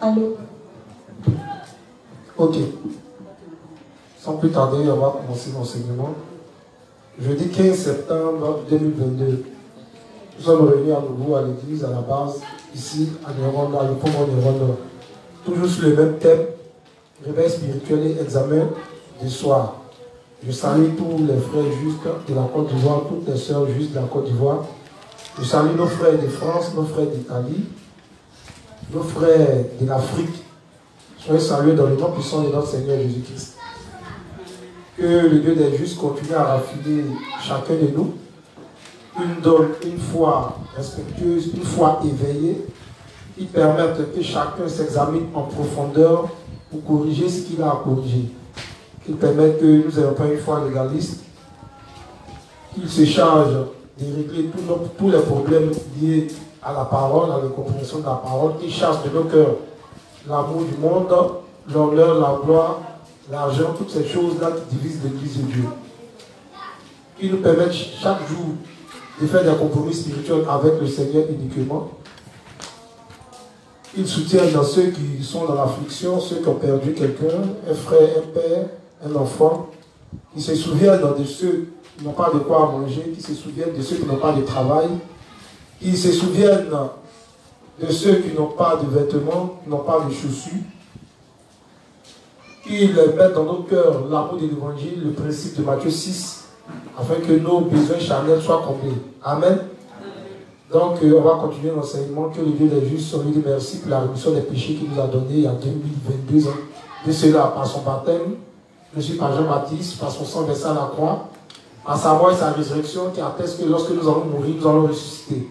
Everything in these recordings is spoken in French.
Allô? Ok. Sans plus tarder, on va commencer l'enseignement. Jeudi 15 septembre 2022, nous sommes réunis à nouveau à l'église, à la base, ici, à Néronda, le Pomon Néronda. Toujours sur le même thème, réveil spirituel et examen du soir. Je salue tous les frères justes de la Côte d'Ivoire, toutes les sœurs justes de la Côte d'Ivoire. Je salue nos frères de France, nos frères d'Italie, nos frères de l'Afrique. Soyez salués dans le nom puissant de notre Seigneur Jésus-Christ. Que le Dieu des justes continue à raffiner chacun de nous. Une foi respectueuse, une foi éveillée, qui permette que chacun s'examine en profondeur pour corriger ce qu'il a à corriger. Qu'il permette que nous n'ayons pas une foi légaliste, qu'il se charge de régler tous les problèmes liés à la parole, à la compréhension de la parole, qu'il chasse de nos cœurs l'amour du monde, l'honneur, la gloire, l'argent, toutes ces choses-là qui divisent l'Église de Dieu. Qu'il nous permette chaque jour de faire des compromis spirituels avec le Seigneur uniquement. Qu'il soutienne dans ceux qui sont dans l'affliction, ceux qui ont perdu quelqu'un, un frère, un père, un enfant. Qu'il se souvienne de ceux qui n'ont pas de quoi manger, qu'il se souvienne de ceux qui n'ont pas de travail, qu'ils se souviennent de ceux qui n'ont pas de vêtements, qui n'ont pas de chaussures, qu'ils mettent dans nos cœurs l'amour de l'évangile, le principe de Matthieu 6, afin que nos besoins charnels soient comblés. Amen. Donc, on va continuer l'enseignement. Que le Dieu des justes soit lui merci pour la rémission des péchés qu'il nous a donné il y a 2022 ans. De cela, par son baptême, je suis par Jean-Baptiste, par son sang versé à la croix, par sa mort et sa résurrection qui atteste que lorsque nous allons mourir, nous allons ressusciter.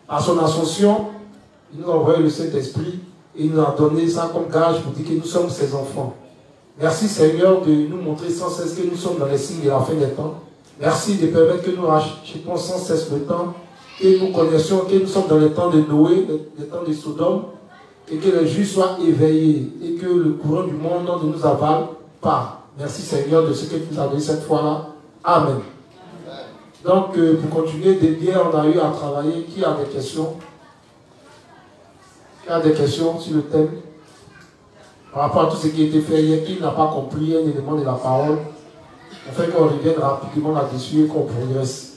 Par son ascension, il nous a envoyé le Saint-Esprit et il nous a donné ça comme gage pour dire que nous sommes ses enfants. Merci Seigneur de nous montrer sans cesse que nous sommes dans les signes de la fin des temps. Merci de permettre que nous rachètions sans cesse le temps, que nous connaissions que nous sommes dans les temps de Noé, les temps de Sodome, et que les justes soient éveillés et que le courant du monde ne nous avale pas. Merci Seigneur de ce que tu nous as donné cette fois-là. Amen. Donc, pour continuer, hier, on a eu à travailler. Qui a des questions? Qui a des questions sur le thème? Par rapport à tout ce qui a été fait hier, qui n'a pas compris un élément de la parole, afin qu'on revienne rapidement là-dessus et qu'on progresse.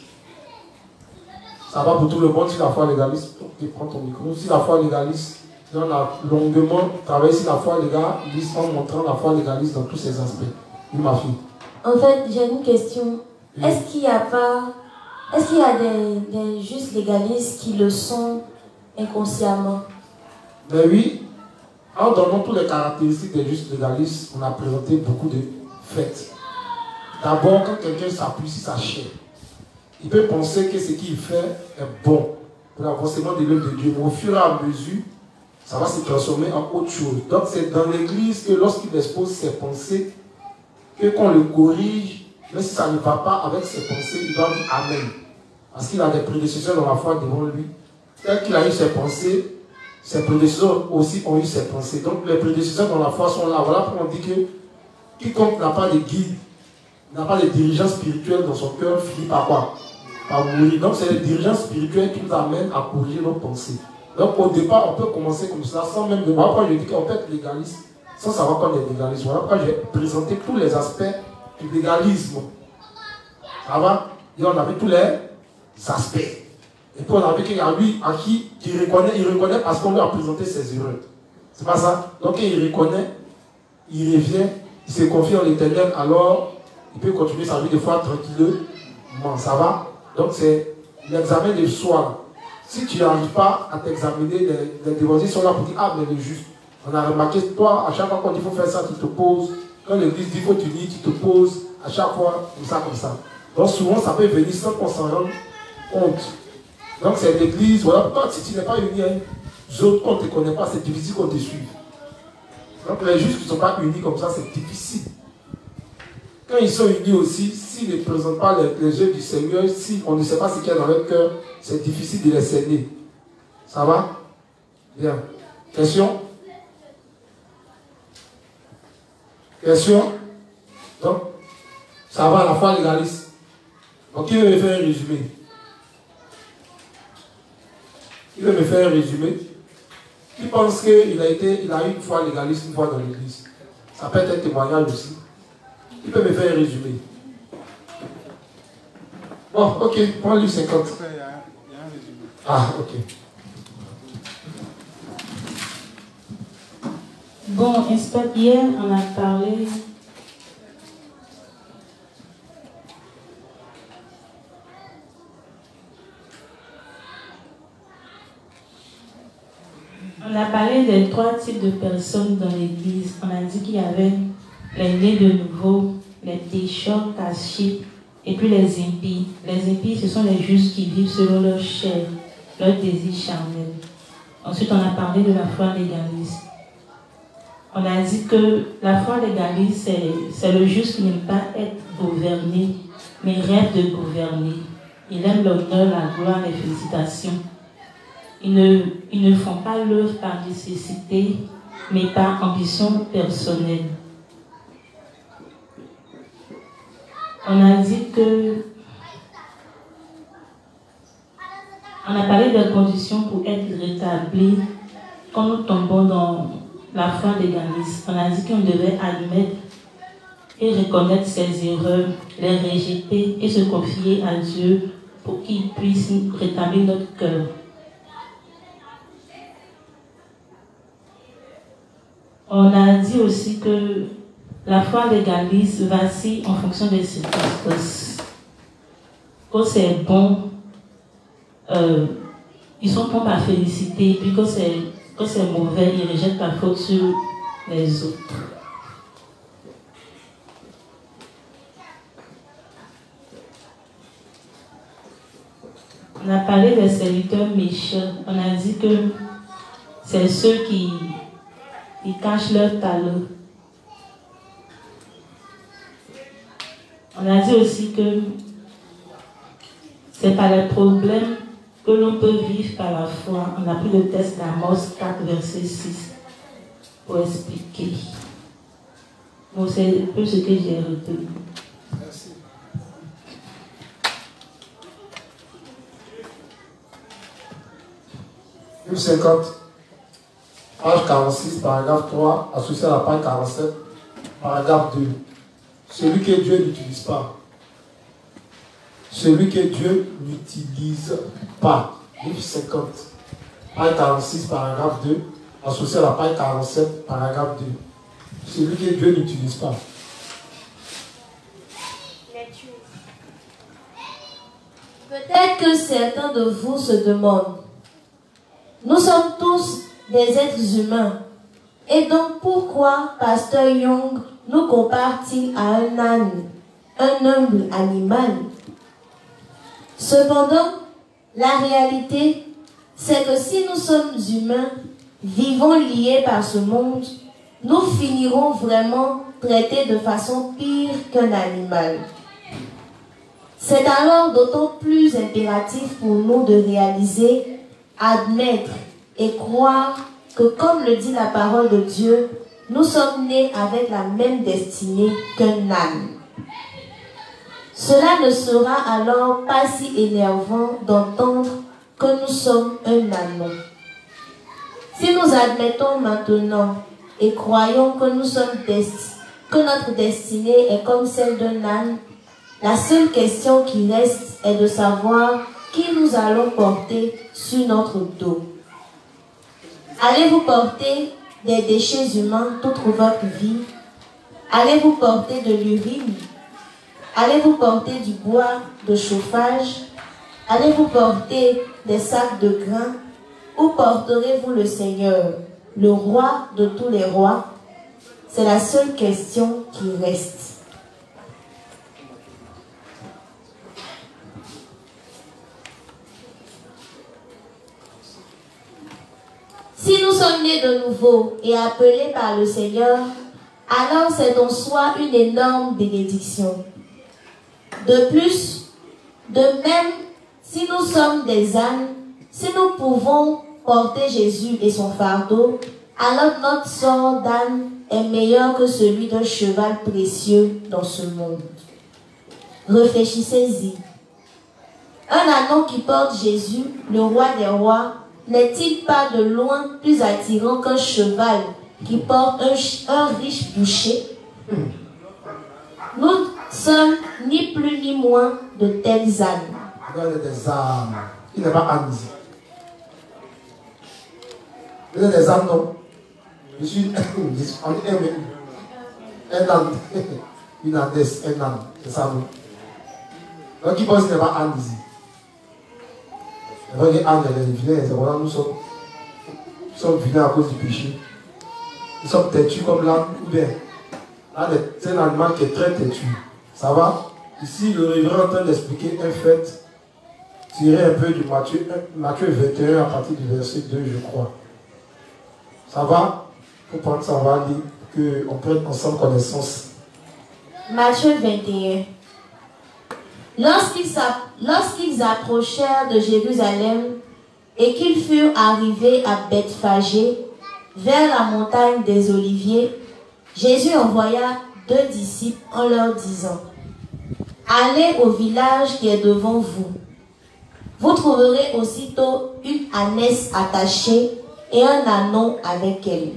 Ça va pour tout le monde si la foi légaliste. Tu prends ton micro. Si la foi légaliste, on a longuement travaillé sur la foi légaliste en montrant la foi légaliste dans tous ses aspects. Oui, ma fille. En fait, j'ai une question. Oui. Est-ce qu'il y a des justes légalistes qui le sont inconsciemment? Ben oui. En donnant toutes les caractéristiques des justes légalistes, on a présenté beaucoup de faits. D'abord, quand quelqu'un s'appuie sur sa chair, il peut penser que ce qu'il fait est bon pour l'avancement de l'œuvre de Dieu. Mais au fur et à mesure, ça va se transformer en autre chose. Donc c'est dans l'église que lorsqu'il expose ses pensées, que qu'on le corrige, même si ça ne va pas avec ses pensées, il doit dire Amen. Parce qu'il a des prédécesseurs dans la foi devant lui. Tel qu'il a eu ses pensées, ses prédécesseurs aussi ont eu ses pensées. Donc les prédécesseurs dans la foi sont là. Voilà pourquoi on dit que quiconque n'a pas de guide, n'a pas de dirigeant spirituel dans son cœur, finit par quoi? Par mourir. Donc c'est les dirigeants spirituels qui nous amènent à corriger nos pensées. Donc au départ, on peut commencer comme cela, sans même de... Voilà pourquoi je dis qu'on peut être légaliste, sans savoir qu'on est légaliste. Voilà pourquoi j'ai présenté tous les aspects du légalisme. Ça va? Et on a vu tous les aspects. Et puis on a vu qu'il y a lui à qui il reconnaît parce qu'on lui a présenté ses erreurs. C'est pas ça? Donc il reconnaît, il revient, il se confie en l'Éternel, alors il peut continuer sa vie de foi tranquillement. Ça va? Donc c'est l'examen de soi. Si tu n'arrives pas à t'examiner, les dévoirs sont là pour dire, ah mais le juste. On a remarqué, toi, à chaque fois quand il faut faire ça, tu te poses. Quand l'église dit qu'il faut t'unir, tu te poses. À chaque fois, comme ça. Donc souvent, ça peut venir sans qu'on s'en rende compte. Donc c'est l'église, voilà pourquoi si tu n'es pas uni à une autres qu'on ne te connaît pas, c'est difficile qu'on te suive. Donc les justes qui ne sont pas unis comme ça, c'est difficile. Quand ils sont unis aussi, s'ils ne présentent pas les œuvres du Seigneur, si on ne sait pas ce qu'il y a dans leur cœur, c'est difficile de les cerner. Ça va? Bien. Question? Question? Donc, ça va à la foi légaliste. Donc, qui veut me faire un résumé? Qui veut me faire un résumé? Qui pense qu'il a eu une foi légaliste une fois dans l'église? Ça peut être un témoignage aussi. Qui peut me faire un résumé? Bon, ok, prends lui 50. Ah, ok. Bon, hier, on a parlé. On a parlé des 3 types de personnes dans l'église. On a dit qu'il y avait les nés de nouveau, les pécheurs cachés, et puis les impies. Les impies, ce sont les justes qui vivent selon leur chair, leur désir charnel. Ensuite, on a parlé de la foi légaliste. On a dit que la foi légaliste, c'est le juste qui n'aime pas être gouverné, mais rêve de gouverner. Il aime l'honneur, la gloire, les félicitations. Ils ne font pas l'œuvre par nécessité, mais par ambition personnelle. On a dit que... On a parlé des conditions pour être rétabli quand nous tombons dans la foi légaliste. On a dit qu'on devait admettre et reconnaître ses erreurs, les rejeter et se confier à Dieu pour qu'il puisse rétablir notre cœur. On a dit aussi que la foi légaliste vacille en fonction des circonstances. Quand c'est bon, ils sont prompts à féliciter, puis quand c'est mauvais, ils rejettent la faute sur les autres. On a parlé des serviteurs méchants. On a dit que c'est ceux qui cachent leur talent. On a dit aussi que c'est par les problèmes que l'on peut vivre par la foi. On a pris le texte d'Amos 4, verset 6 pour expliquer. Bon, c'est un peu ce que j'ai retenu. Merci. Livre 50, page 46, paragraphe 3, associé à la page 47, paragraphe 2. Celui que Dieu n'utilise pas. Celui que Dieu n'utilise pas. Livre 50, page 46, paragraphe 2, associé à la page 47, paragraphe 2. Celui que Dieu n'utilise pas. Peut-être que certains de vous se demandent, nous sommes tous des êtres humains, et donc pourquoi Pasteur Young nous compare-t-il à un âne, un humble animal? Cependant, la réalité, c'est que si nous sommes humains, vivant liés par ce monde, nous finirons vraiment traités de façon pire qu'un animal. C'est alors d'autant plus impératif pour nous de réaliser, admettre et croire que, comme le dit la parole de Dieu, nous sommes nés avec la même destinée qu'un âne. Cela ne sera alors pas si énervant d'entendre que nous sommes un âne. Si nous admettons maintenant et croyons que notre destinée est comme celle d'un âne, la seule question qui reste est de savoir qui nous allons porter sur notre dos. Allez-vous porter des déchets humains toute votre vie? Allez-vous porter de l'urine? Allez-vous porter du bois de chauffage? Allez-vous porter des sacs de grains? Où porterez-vous le Seigneur, le roi de tous les rois? C'est la seule question qui reste. Si nous sommes nés de nouveau et appelés par le Seigneur, alors c'est en soi une énorme bénédiction. De plus, de même, si nous sommes des ânes, si nous pouvons porter Jésus et son fardeau, alors notre sort d'âne est meilleur que celui d'un cheval précieux dans ce monde. Réfléchissez-y. Un ânon qui porte Jésus, le roi des rois, n'est-il pas de loin plus attirant qu'un cheval qui porte un riche boucher? Nous sommes ni plus ni moins de tels ânes. Regardez des ânes. Il n'est pas âne ici. Vous êtes des ânes, non? Je suis un âne. Une ânesse, un âne. C'est ça, non? Donc, il pense qu'il n'est pas âne ici. Les ânes, les vilains, c'est voilà, nous sommes vilains à cause du péché. Nous sommes têtus comme l'âne, ou bien. Là, c'est un animal qui est très têtu. Ça va? Ici, le révérend est en train d'expliquer un fait tiré un peu du Matthieu 21 à partir du verset 2, je crois. Ça va? Pour prendre ça, on va lire, qu'on prenne ensemble connaissance. Matthieu 21. Lorsqu'ils approchèrent de Jérusalem et qu'ils furent arrivés à Bethphagée, vers la montagne des Oliviers, Jésus envoya 2 disciples en leur disant: Allez au village qui est devant vous. Vous trouverez aussitôt une ânesse attachée et un ânon avec elle.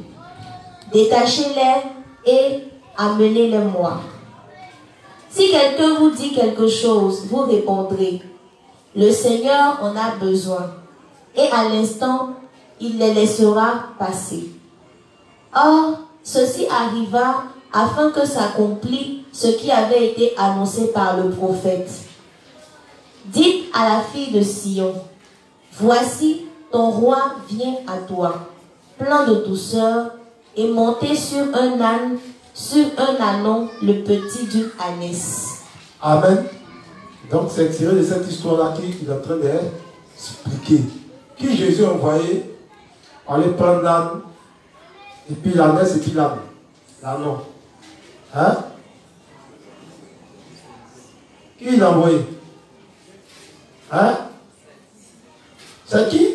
Détachez-les et amenez-les-moi. Si quelqu'un vous dit quelque chose, vous répondrez: Le Seigneur en a besoin. Et à l'instant, il les laissera passer. Or, ceci arriva afin que s'accomplisse ce qui avait été annoncé par le prophète. Dites à la fille de Sion: Voici, ton roi vient à toi, plein de douceur, et monté sur un âne, sur un ânon, le petit d'une ânesse. Amen. Donc c'est tiré de cette histoire-là qu'il est en train d'expliquer. Qui Jésus a envoyé aller prendre l'âne, et puis l'ânesse et puis l'âne. L'ânon. Hein? Qui l'a envoyé? Hein? C'est qui?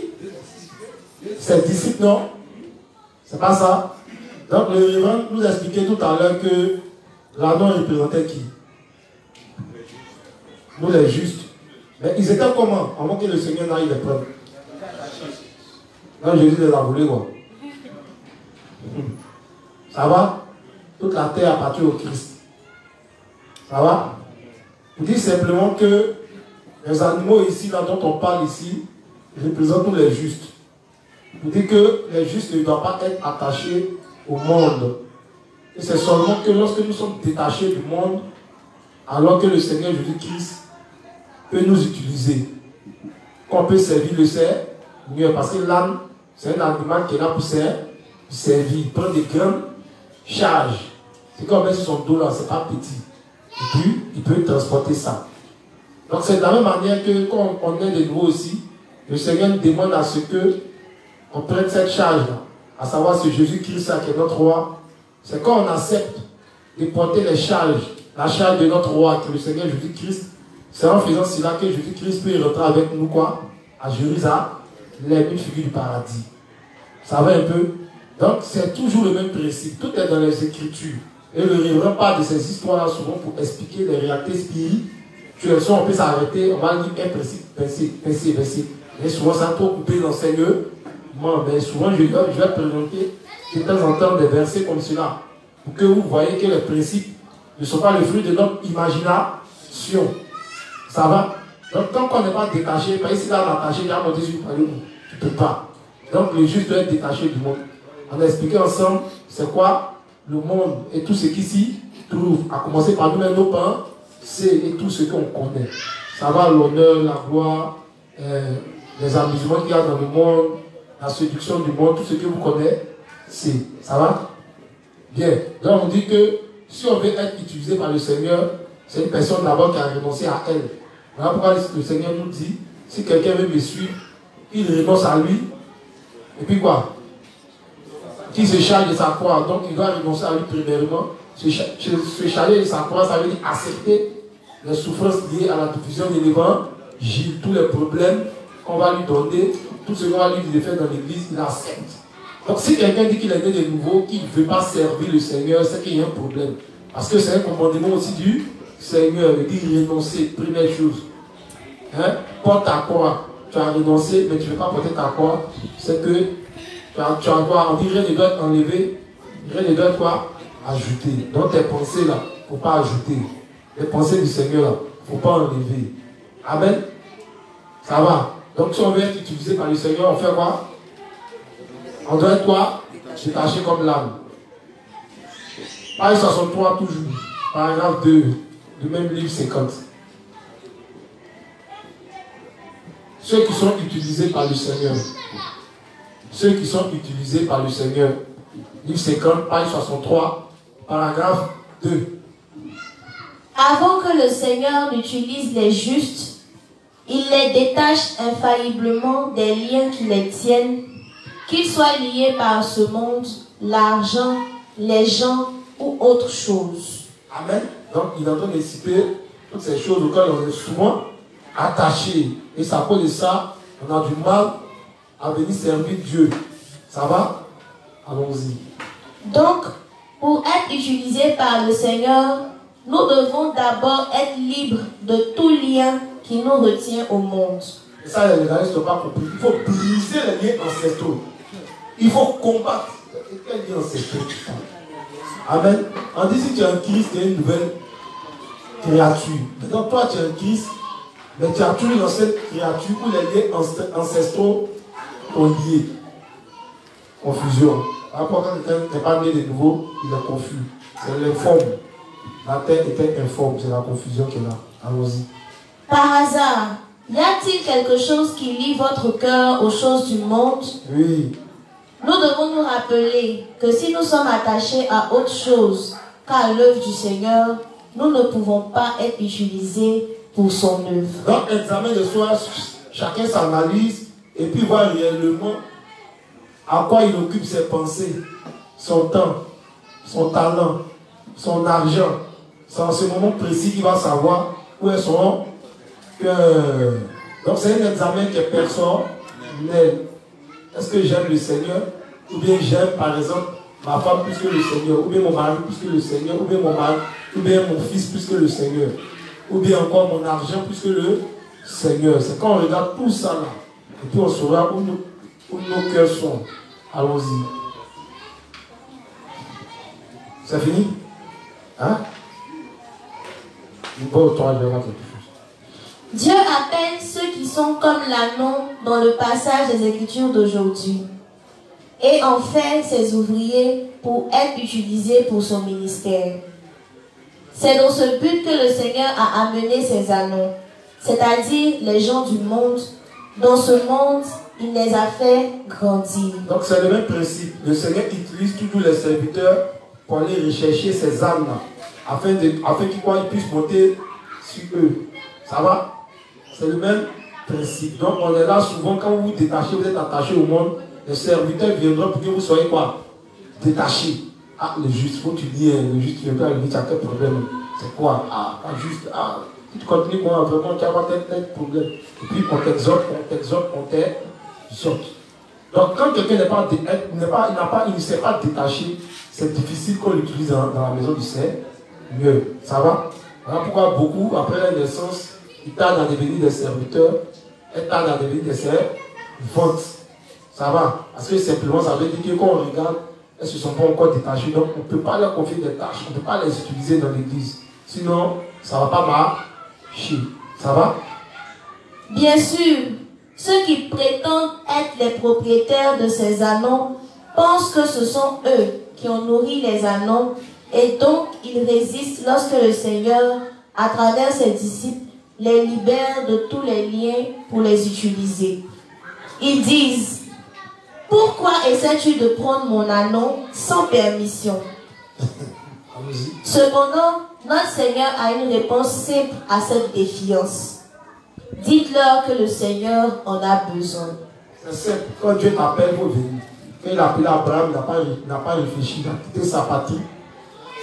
C'est disciple, non? C'est pas ça? Donc le révérend nous a expliqué tout à l'heure que l'ânon représentait qui? Nous les justes. Mais ils étaient comment? Avant que le Seigneur n'aille les prendre. Donc Jésus les a volés, quoi. Ça va? Toute la terre appartient au Christ. Ça va? Je dis simplement que les animaux ici, là dont on parle ici, représentent tous les justes. Je dis que les justes ne doivent pas être attachés au monde. Et c'est seulement que lorsque nous sommes détachés du monde, alors que le Seigneur Jésus-Christ peut nous utiliser, qu'on peut servir le Seigneur, parce que l'âne, c'est un animal qui est là pour servir, il prend des grandes charges. C'est comme met sur son dos là, c'est pas petit. Et puis, il peut transporter ça. Donc c'est de la même manière que quand on est de nouveau aussi, le Seigneur nous demande à ce que on prenne cette charge-là, à savoir ce Jésus-Christ qui est notre roi. C'est quand on accepte de porter les charges, la charge de notre roi, que le Seigneur Jésus-Christ, c'est en faisant cela que Jésus-Christ peut rentrer avec nous quoi? À Jérusalem, une figure du paradis. Ça va un peu? Donc c'est toujours le même principe, tout est dans les Écritures. Et le révérend parle de ces histoires-là souvent pour expliquer les réalités spirituelles. Soit on peut s'arrêter, on va lire un principe. Mais souvent ça a trop coupé l'enseignement. Mais souvent je vais présenter de temps en temps des versets comme cela. Pour que vous voyez que les principes ne sont pas le fruit de notre imagination. Ça va? Donc tant qu'on n'est pas détaché, pas ici là attaché, il y a mon Dieu, tu ne peux pas. Donc le juste doit être détaché du monde. On a expliqué ensemble c'est quoi le monde et tout ce qui s'y trouve, à commencer par nous-mêmes, nos c'est et tout ce qu'on connaît. Ça va l'honneur, la gloire, les amusements qu'il y a dans le monde, la séduction du monde, tout ce que vous connaissez, c'est. Ça va? Bien. Donc on dit que si on veut être utilisé par le Seigneur, c'est une personne d'abord qui a renoncé à elle. Voilà pourquoi le Seigneur nous dit, si quelqu'un veut me suivre, il renonce à lui. Et puis quoi? Qui se charge de sa croix, donc il doit renoncer à lui premièrement. Se charger de sa croix, ça veut dire accepter les souffrances liées à la diffusion de l'évangile, tous les problèmes qu'on va lui donner, tout ce qu'on va lui dire de faire dans l'église, il accepte. Donc si quelqu'un dit qu'il est né de nouveau, qu'il ne veut pas servir le Seigneur, c'est qu'il y a un problème. Parce que c'est un commandement aussi du Seigneur, il dit renoncer, première chose. Hein? Porte ta croix, tu as renoncé, mais tu ne veux pas porter ta croix, c'est que tu as quoi? On dit rien ne doit être enlevé, rien ne doit être quoi? Ajouter. Donc tes pensées là, il ne faut pas ajouter. Les pensées du Seigneur là, il ne faut pas enlever. Amen. Ça va. Donc si on veut être utilisé par le Seigneur, on fait quoi? On doit être quoi? Détaché comme l'âme. Page 63 toujours. Paragraphe 2 du même livre 50. Ceux qui sont utilisés par le Seigneur. Ceux qui sont utilisés par le Seigneur. Livre 50, page 63, paragraphe 2. Avant que le Seigneur n'utilise les justes, il les détache infailliblement des liens qui les tiennent, qu'ils soient liés par ce monde, l'argent, les gens ou autre chose. Amen. Donc il est en train de citer toutes ces choses auxquelles on est souvent attaché. Et c'est à cause de ça, on a du mal à venir servir Dieu. Ça va? Allons-y. Donc, pour être utilisés par le Seigneur, nous devons d'abord être libres de tout lien qui nous retient au monde. Et ça, les légistes n'ont pas compris. Il faut briser les liens ancestraux. Il faut combattre. Quel lien ancestraux? Amen. On dit si tu es un Christ, tu es une nouvelle créature. Maintenant, toi, tu es un Christ, mais tu as toujours une ancienne créature où les liens ancestraux sont liés. Confusion. Après, quand quelqu'un n'est pas né de nouveau, il est confus. C'est l'informe. La terre était informe. C'est la confusion qui est là. Allons-y. Par hasard, y a-t-il quelque chose qui lie votre cœur aux choses du monde? Oui. Nous devons nous rappeler que si nous sommes attachés à autre chose qu'à l'œuvre du Seigneur, nous ne pouvons pas être utilisés pour son œuvre. Donc, examen de soi, chacun s'analyse et puis voir réellement à quoi il occupe ses pensées, son temps, son talent, son argent. C'est en ce moment précis qu'il va savoir où est son cœur. Donc, c'est un examen qui est personnel. Est-ce que j'aime le Seigneur? Ou bien j'aime, par exemple, ma femme plus que le Seigneur? Ou bien mon mari plus que le Seigneur? Ou bien mon mari? Ou bien mon fils plus que le Seigneur? Ou bien encore mon argent plus que le Seigneur? C'est quand on regarde tout ça là. Et puis on saura où nos cœurs sont. Allons-y. C'est fini? Hein? Bon, toi, je vais voir quelque chose. Dieu appelle ceux qui sont comme l'agneau dans le passage des Écritures d'aujourd'hui et en fait ses ouvriers pour être utilisés pour son ministère. C'est dans ce but que le Seigneur a amené ses agneaux, c'est-à-dire les gens du monde. Dans ce monde, il les a fait grandir. Donc c'est le même principe. Le Seigneur utilise tous les serviteurs pour aller rechercher ces âmes-là, afin qu'ils puissent monter sur eux. Ça va? C'est le même principe. Donc on est là souvent, quand vous vous détachez, vous êtes attaché au monde, les serviteurs viendront pour que vous soyez quoi? Détachés. Ah, le juste, faut que tu dis, le juste, tu viens pas lui dire, tu as quel problème? C'est quoi? Ah, pas juste, ah, tu continues quoi? Vraiment, tu as pas tel problème. Et puis on t'exhorte. Donc quand quelqu'un il ne s'est pas détaché, c'est difficile qu'on l'utilise dans la maison du Seigneur. Ça va? Voilà pourquoi beaucoup, après la naissance, ils tardent à devenir des serviteurs, ils tardent à devenir des servantes. Ça va? Parce que simplement, ça veut dire que quand on regarde, elles ne se sont pas encore détachées. Donc, on ne peut pas leur confier des tâches. On ne peut pas les utiliser dans l'église. Sinon, ça ne va pas marcher. Ça va? Bien sûr, ceux qui prétendent être les propriétaires de ces anneaux pensent que ce sont eux qui ont nourri les anneaux et donc ils résistent lorsque le Seigneur à travers ses disciples, les libère de tous les liens pour les utiliser. Ils disent, pourquoi essaies-tu de prendre mon anneau sans permission? Cependant, notre Seigneur a une réponse simple à cette défiance. Dites-leur que le Seigneur en a besoin. C'est simple. Quand Dieu t'appelle, il faut venir. Quand il a appelé Abraham, il n'a pas réfléchi. Il a quitté sa patrie,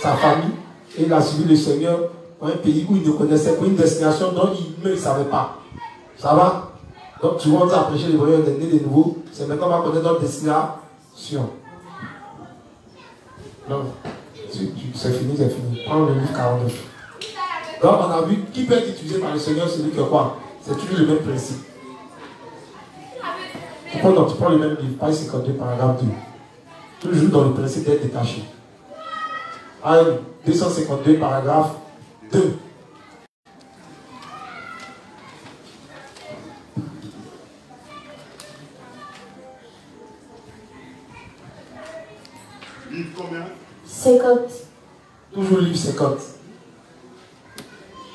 sa famille, et il a suivi le Seigneur dans un pays où il ne connaissait pas, une destination dont il ne savait pas. Ça va? Donc tu vois, on t'a prêché l'évangile, on est né de nouveau. C'est maintenant qu'on va connaître notre destination. Donc, c'est fini, c'est fini. Prends le livre 49. Donc on a vu qui peut être utilisé par le Seigneur, celui que quoi? C'est toujours le même principe. Tu prends le même livre, page 52, paragraphe 2. Toujours dans le principe d'être détaché. Page 252, paragraphe 2. Livre combien? 50. Toujours livre 50.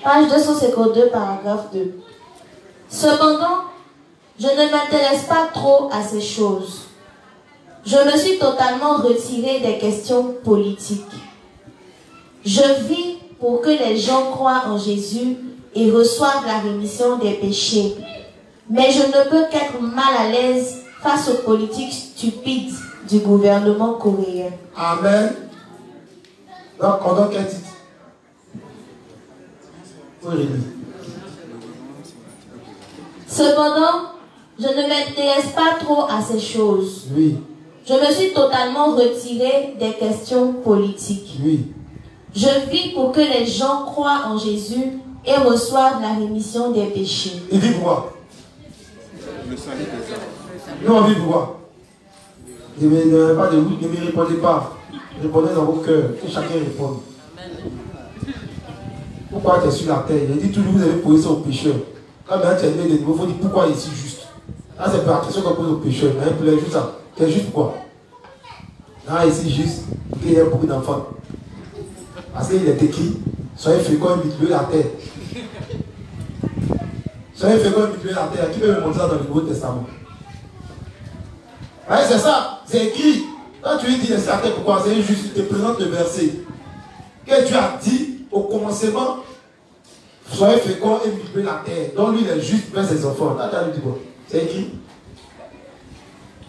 Page 252, paragraphe 2. Cependant, je ne m'intéresse pas trop à ces choses. Je me suis totalement retiré des questions politiques. Je vis pour que les gens croient en Jésus et reçoivent la rémission des péchés. Mais je ne peux qu'être mal à l'aise face aux politiques stupides du gouvernement coréen. Amen. Donc, on donne quel titre? Oui. Cependant, je ne m'intéresse pas trop à ces choses. Oui. Je me suis totalement retiré des questions politiques. Oui. Je vis pour que les gens croient en Jésus et reçoivent la rémission des péchés. Il vit pour quoi? Le salut des hommes. Nous, on vit pour quoi? Ne me répondez pas. Répondez dans vos cœurs. Que chacun réponde. Pourquoi tu es sur la terre? Il dit toujours, vous avez posé ça aux pécheurs. Quand maintenant tu es né de nouveau, il faut dire pourquoi il est si juste. Là, c'est pas la question qu'on pose aux pécheurs. Mais il juste ça. Tu es juste pourquoi? Là, ici, juste, il y a beaucoup d'enfants. Parce qu'il est écrit, soyez féconds et multipliez la terre. Soyez féconds et multipliez la terre. Qui peut me montrer ça dans le Nouveau Testament? Ouais, c'est ça, c'est écrit. Quand tu lui dis la terre, pourquoi? C'est juste, il te présente le verset. Que Dieu a dit au commencement, soyez féconds et multipliez la terre. Donc lui, il est juste vers ses enfants. Là, tu as dit quoi? C'est écrit.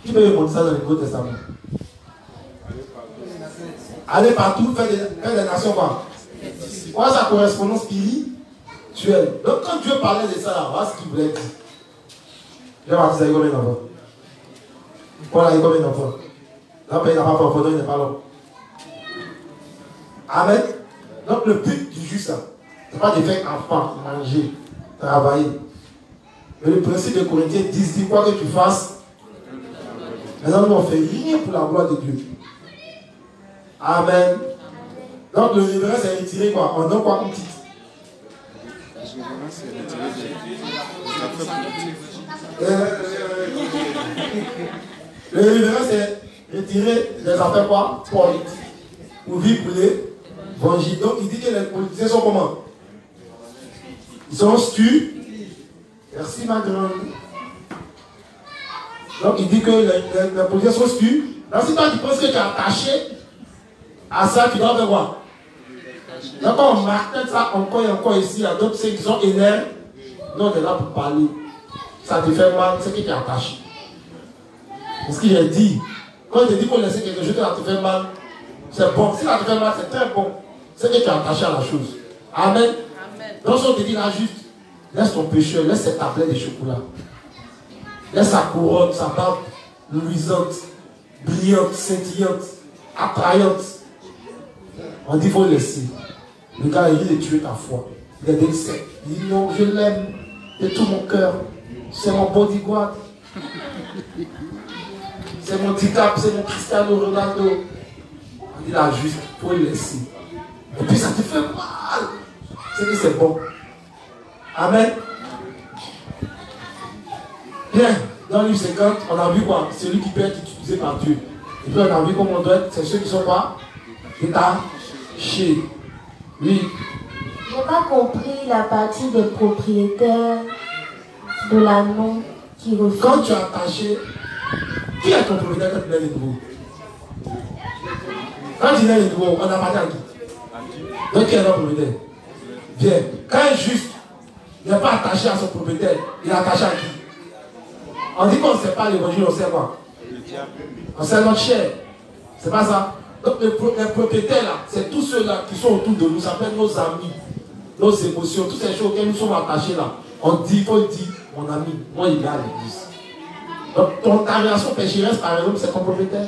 Qui peut me montrer ça dans le Nouveau Testament? Allez partout, faire des nations quoi? Voilà sa correspondance spirituelle. Donc quand Dieu parlait de ça, là, voilà ce qu'il voulait dire. Jean-Baptiste a eu combien d'enfants? Paul a eu combien d'enfants? Là, il n'a pas d'enfants, donc il n'est pas là. Amen. Donc le but du juste, ce n'est pas de faire enfant, manger, travailler. Mais le principe de Corinthiens dit quoi que tu fasses. Maintenant, nous on ne fait rien pour la gloire de Dieu. Amen. Donc le révérence est retiré quoi? On donne quoi comme titre? Le révérence est retiré des affaires quoi? Politiques. Ou vivre pour les évangiles. Donc il dit que les politiciens sont comment? Ils sont stupides. Merci ma grande. Donc il dit que les politiciens sont stupides. Donc si toi tu penses que tu es attaché à ça, tu dois faire quoi? Donc on martèle ça encore et encore ici, il y a d'autres qui sont énervés. Non, on est là pour parler. Ça te fait mal, c'est que tu es attaché. C'est ce que j'ai dit. Quand je te dis qu'on laisse quelque chose, ça te fait mal, c'est bon. Si ça te fait mal, c'est très bon. C'est que tu es attaché à la chose. Amen. Donc si on te dit là juste, laisse ton pécheur, laisse cette tablette de chocolat. Laisse sa couronne, sa barbe luisante, brillante, scintillante, attrayante. On dit qu'il faut laisser. Le gars, il dit de tuer ta foi. Il a dit, il dit non, je l'aime de tout mon cœur. C'est mon bodyguard. C'est mon handicap, c'est mon Cristiano Ronaldo. On dit là juste, il faut le laisser. Et puis ça te fait mal. C'est que c'est bon. Amen. Bien, dans le livre 50, on a vu quoi? Celui qui peut être utilisé par Dieu. Et puis on a vu comment on doit être, c'est ceux qui sont pas détachés. Oui. Je n'ai pas compris la partie des propriétaires de l'anneau qui refuse. Quand tu es attaché, qui est ton propriétaire quand tu es le nouveau? Quand tu es le nouveau, on a parlé à qui? Donc qui est notre propriétaire? Bien. Quand un juste n'est pas attaché à son propriétaire, il est attaché à qui? On dit qu'on ne sait pas l'évangile, on sait quoi? On sait notre chair. C'est pas ça? Donc les propriétaires là, c'est tous ceux-là qui sont autour de nous, ça s'appelle nos amis, nos émotions, toutes ces choses auxquelles nous sommes attachés là. On dit, il faut dire, mon ami, moi il est à l'église. Donc ta relation pécheresse par exemple, c'est ton propriétaire.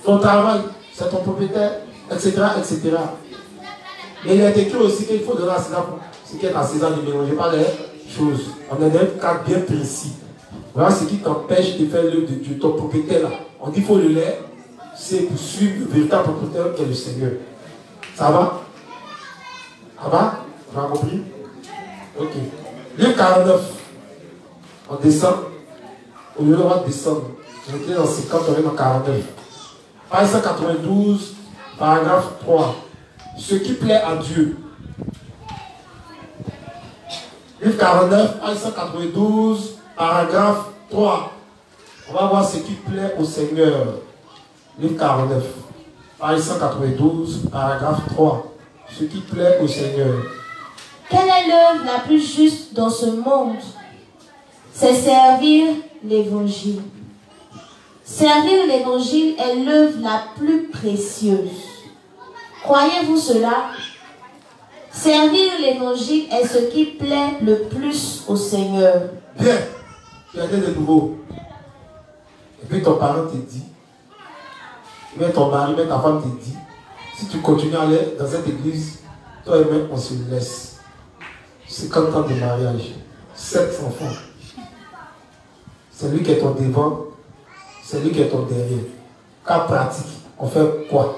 Ton travail, c'est ton propriétaire, etc. etc. Et il est écrit aussi qu'il faut donner à César ce qui est à César, ne mélangez pas les choses. On est dans un cas bien précis. Voilà ce qui t'empêche de faire l'œuvre de Dieu, ton propriétaire là. On dit qu'il faut le lait. C'est pour suivre le véritable propriétaire qui est le Seigneur. Ça va? Ça va? Tu as compris? Ok. Livre 49. On descend. Au lieu de descendre. On était dans 50, on est dans 49. Page 192, paragraphe 3. Ce qui plaît à Dieu. Livre 49, page 192, paragraphe 3. On va voir ce qui plaît au Seigneur. Livre 49, page 192, paragraphe 3. Ce qui plaît au Seigneur. Quelle est l'œuvre la plus juste dans ce monde? C'est servir l'Évangile. Servir l'Évangile est l'œuvre la plus précieuse. Croyez-vous cela? Servir l'Évangile est ce qui plaît le plus au Seigneur. Bien, tu as dit de nouveau. Et puis ton parent te dit, même ton mari, même ta femme te dit, si tu continues à aller dans cette église, toi et moi, on se laisse. 50 ans de mariage, 7 enfants. C'est lui qui est ton devant, c'est lui qui est ton derrière. Cas pratique, on fait quoi?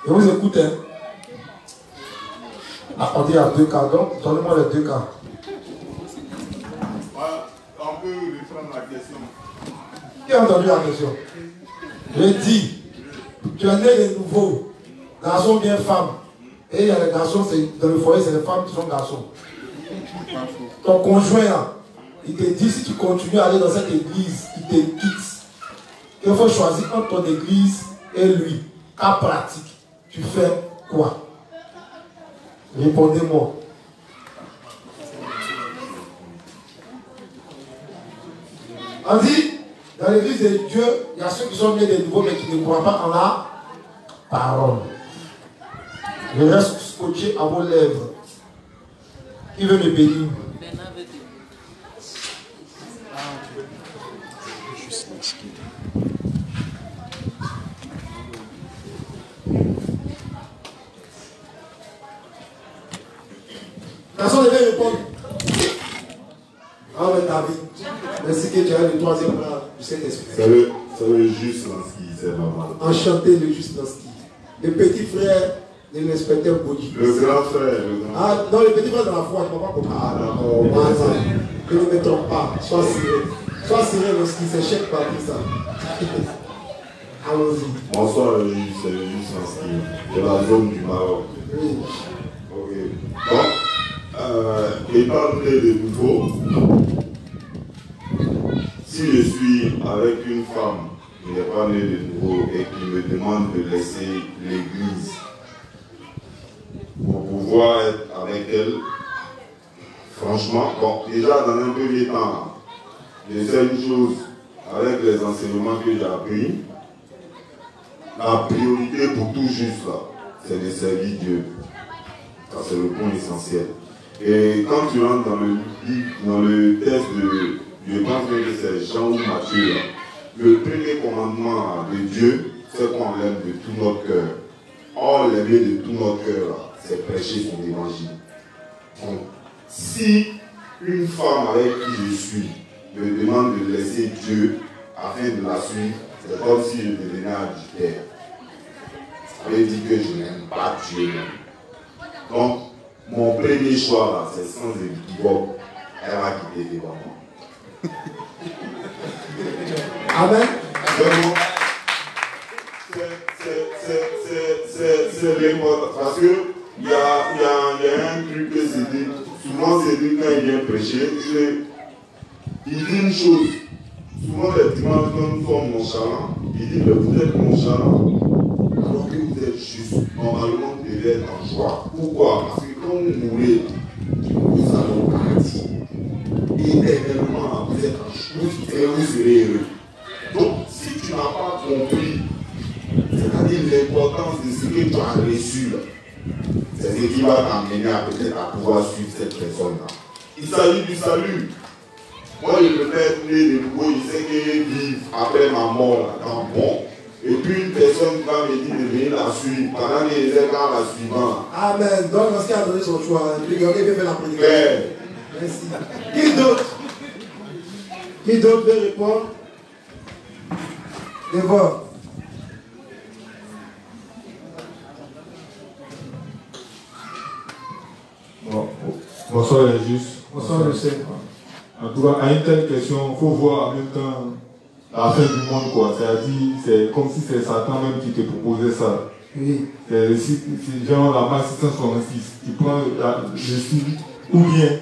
Et vous écoutez, on dit à 2 cas, donc donnez-moi les 2 cas. On peut reprendre la question. Qui a entendu la question? Je dis, tu es né de nouveau, garçon bien femme. Et il y a les garçons, dans le foyer, c'est les femmes qui sont garçons. Ton conjoint, là, il te dit, si tu continues à aller dans cette église, il te quitte. Il faut choisir entre ton église et lui. Cas pratique, tu fais quoi? Répondez-moi. On dit, dans l'église de Dieu, il y a ceux qui sont nés de nouveau mais qui ne croient pas en la parole. Je reste scotché à vos lèvres. Qui veut me bénir? Personne ne veut répondre. Ah ouais, David. Merci que tu as le troisième bras du Saint-Esprit. C'est le juste Lansky, c'est normal. Enchanté le juste Lansky. Le petit frère de l'inspecteur Bodi. Le grand frère, Ah non, le petit frère de la foi, je ne peux pas comprendre. Ah d'accord. Je ne me trompe pas. Sois sérieux. Sois sérieux Lansky, c'est chèque par tout ça. Allons-y. Bonsoir, c'est le juste Lansky, de la zone du Maroc. Oui. Ok. Bon. Étant né de nouveau, si je suis avec une femme qui n'est pas née de nouveau et qui me demande de laisser l'église pour pouvoir être avec elle, franchement, bon, déjà dans un premier temps, je sais une chose avec les enseignements que j'ai appris, la priorité pour tout juste là, c'est de servir Dieu. Ça c'est le point essentiel. Et quand tu rentres dans le texte de, je pense que c'est Jean ou Matthieu, là, le premier commandement de Dieu, c'est qu'on l'aime de tout notre cœur. Or, l'aimer de tout notre cœur, c'est prêcher son évangile. Donc, si une femme avec qui je suis me demande de laisser Dieu afin de la suivre, c'est comme si je devenais adultère. Ça veut dire que je n'aime pas Dieu même. Donc, mon premier choix là, c'est sans équivoque, elle va quitter devant moi. Amen. C'est c'est l'important. Parce que il y a un truc que c'est dit. Souvent, c'est dit quand il vient prêcher, il dit une chose. Souvent, les dimanches, quand nous sommes nonchalants, il dit, mais vous êtes nonchalants. Alors que vous êtes juste. Normalement, vous devez être en joie. Pourquoi? Parce que quand vous mourrez, nous allons partir. Éternellement, vous êtes en joie et vous serez heureux. Donc, si tu n'as pas compris, c'est-à-dire l'importance de ce que tu as reçu, c'est ce qui va t'amener peut-être à pouvoir suivre cette personne-là. Il s'agit du salut. Moi, je peux être né de nouveau, je sais que vivre après ma mort, dans bon. Et puis une personne va me dire de venir la suivre pendant les heures la suivante. Amen. Donc, parce qu'il a donné son choix, regardez, il veut faire la prédication. Merci. Qui d'autre? Qui d'autre veut répondre? Devant. Bon. Bonsoir les justes. Bonsoir le Seigneur. En tout cas, à une telle question, il faut voir en même temps la fin du monde, quoi. C'est-à-dire, c'est comme si c'est Satan même qui te proposait ça. Oui. C'est genre la masse 666. Tu prends le style, ou bien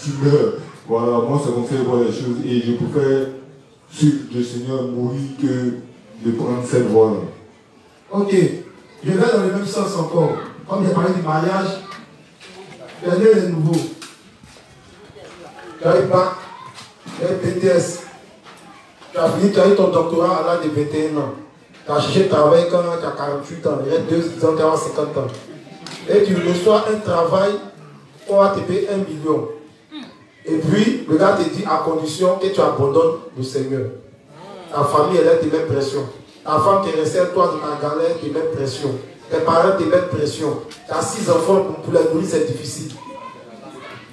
tu meurs. Voilà, moi c'est comme ça que je vois les choses. Et je préfère suivre le Seigneur mourir que de prendre cette voie-là. Ok. Je vais dans le même sens encore. Comme il a parlé du mariage, il y a des nouveaux. Tu as eu bac, tu as eu BTS. Tu as fini, tu as eu ton doctorat à l'âge de 21 ans. Tu as cherché travail quand tu as 48 ans. Il y a 2 ans, tu as 50 ans. Et tu reçois un travail, on va te payer 1 million. Et puis, le gars te dit à condition que tu abandonnes le Seigneur. Ta famille, elle te met pression. Ta femme qui est restée à toi dans ta galère, te met pression. Tes parents te mettent pression. Tu as 6 enfants, pour les nourrir, c'est difficile.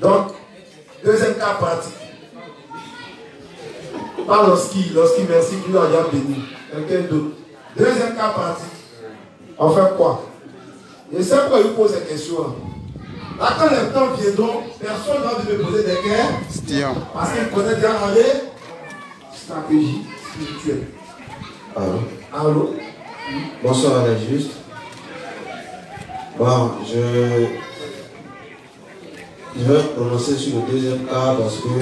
Donc, deuxième cas pratique. Pas lorsqu'il merci, Dieu a bien béni. Quelqu'un d'autre. Deuxième cas pratique. On fait quoi? Et c'est pourquoi il pose cette question. Là, quand les temps viendront, personne n'a de me poser des questions. Parce qu'il connaît bien les stratégies spirituelles. Allô? Allô? Bonsoir à la juste. Bon, je vais prononcer sur le deuxième cas parce que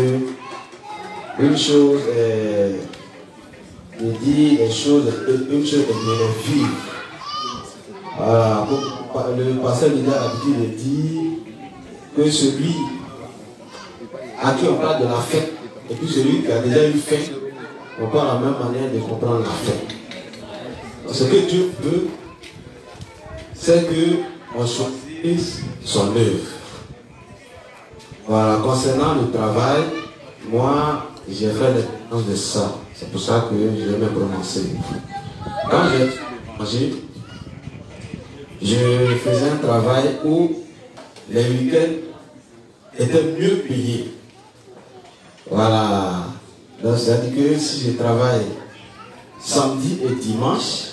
une chose me dit les choses, une chose me les vit. Voilà, le pasteur Lida a l'habitude de dire que celui à qui on parle de la fête et puis celui qui a déjà eu faim, on parle la même manière de comprendre la fête. Ce que Dieu veut, c'est qu'on choisisse son œuvre. Voilà, concernant le travail, moi, j'ai fait l'expérience de ça. C'est pour ça que je vais me prononcer. Quand j'ai mangé, je faisais un travail où les week-ends étaient mieux payés. Voilà. Donc, c'est-à-dire que si je travaille samedi et dimanche,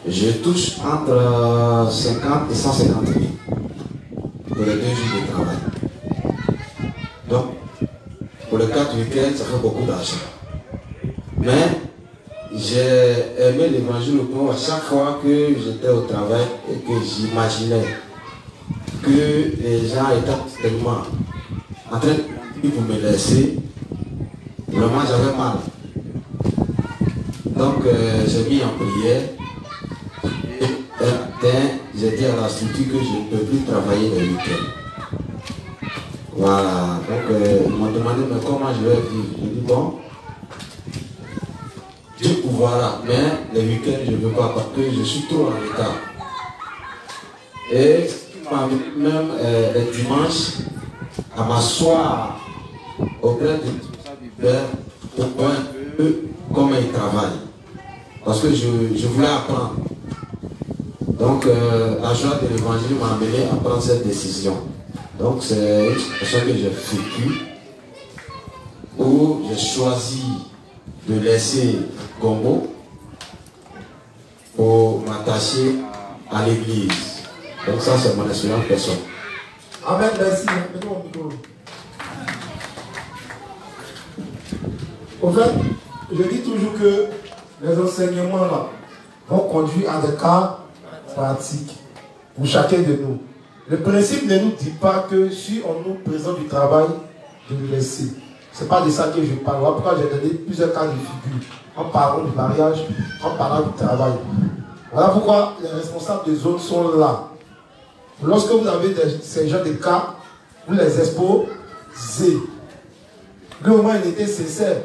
je touche entre 50 et 150 000 pour les 2 jours de travail. Donc, pour le 4 week-ends, ça fait beaucoup d'argent. Mais j'ai aimé l'évangile pour à chaque fois que j'étais au travail et que j'imaginais que les gens étaient tellement en train de me laisser, vraiment j'avais mal. Donc j'ai mis en prière et j'ai dit à la structure que je ne peux plus travailler les week-ends. Voilà, donc ils m'ont demandé mais comment je vais vivre. Je dis bon, Dieu pourvoira, mais les week-ends je ne veux pas parce que je suis trop en retard. Et même les dimanches à m'asseoir auprès de Père pour voir un peu comment il travaille. Parce que je voulais apprendre. Donc la joie de l'évangile m'a amené à prendre cette décision. Donc c'est ce que j'ai vécu où j'ai choisi de laisser Gombo pour m'attacher à l'église. Donc ça c'est mon expérience personnelle. Amen, merci. Mettons mon micro. Au fait, je dis toujours que les enseignements là vont conduire à des cas pratique pour chacun de nous. Le principe ne nous dit pas que si on nous présente du travail, de nous laisser. Ce n'est pas de ça que je parle. Voilà pourquoi j'ai donné plusieurs cas de figure. En parlant du mariage, en parlant du travail. Voilà pourquoi les responsables des autres sont là. Lorsque vous avez ces genres de cas, vous les exposez. Lui au moins il était sincère.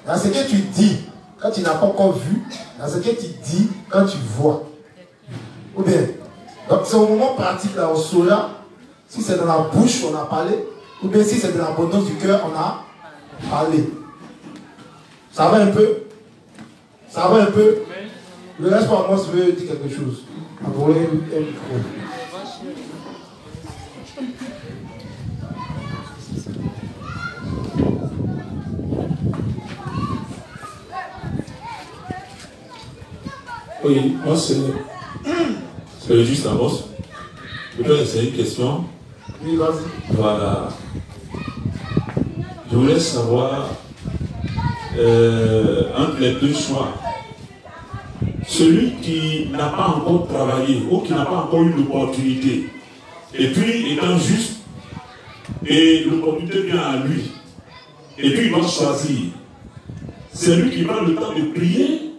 Dans ce que tu dis, quand tu n'as pas encore vu, dans ce que tu dis, quand tu vois. Ou bien, donc c'est au moment pratique là, on saura si c'est dans la bouche qu'on a parlé, ou bien si c'est de l'abondance du cœur, on a parlé. Ça va un peu? Ça va un peu? Le reste pour moi, je veux dire quelque chose. Envoyez un micro. Oui, moi c'est juste un boss. Je voudrais essayer une question. Oui, vas-y. Voilà. Je voulais savoir entre les deux choix. Celui qui n'a pas encore travaillé ou qui n'a pas encore eu l'opportunité, et puis étant juste, et l'opportunité vient à lui, et puis il va choisir. C'est lui qui prend le temps de prier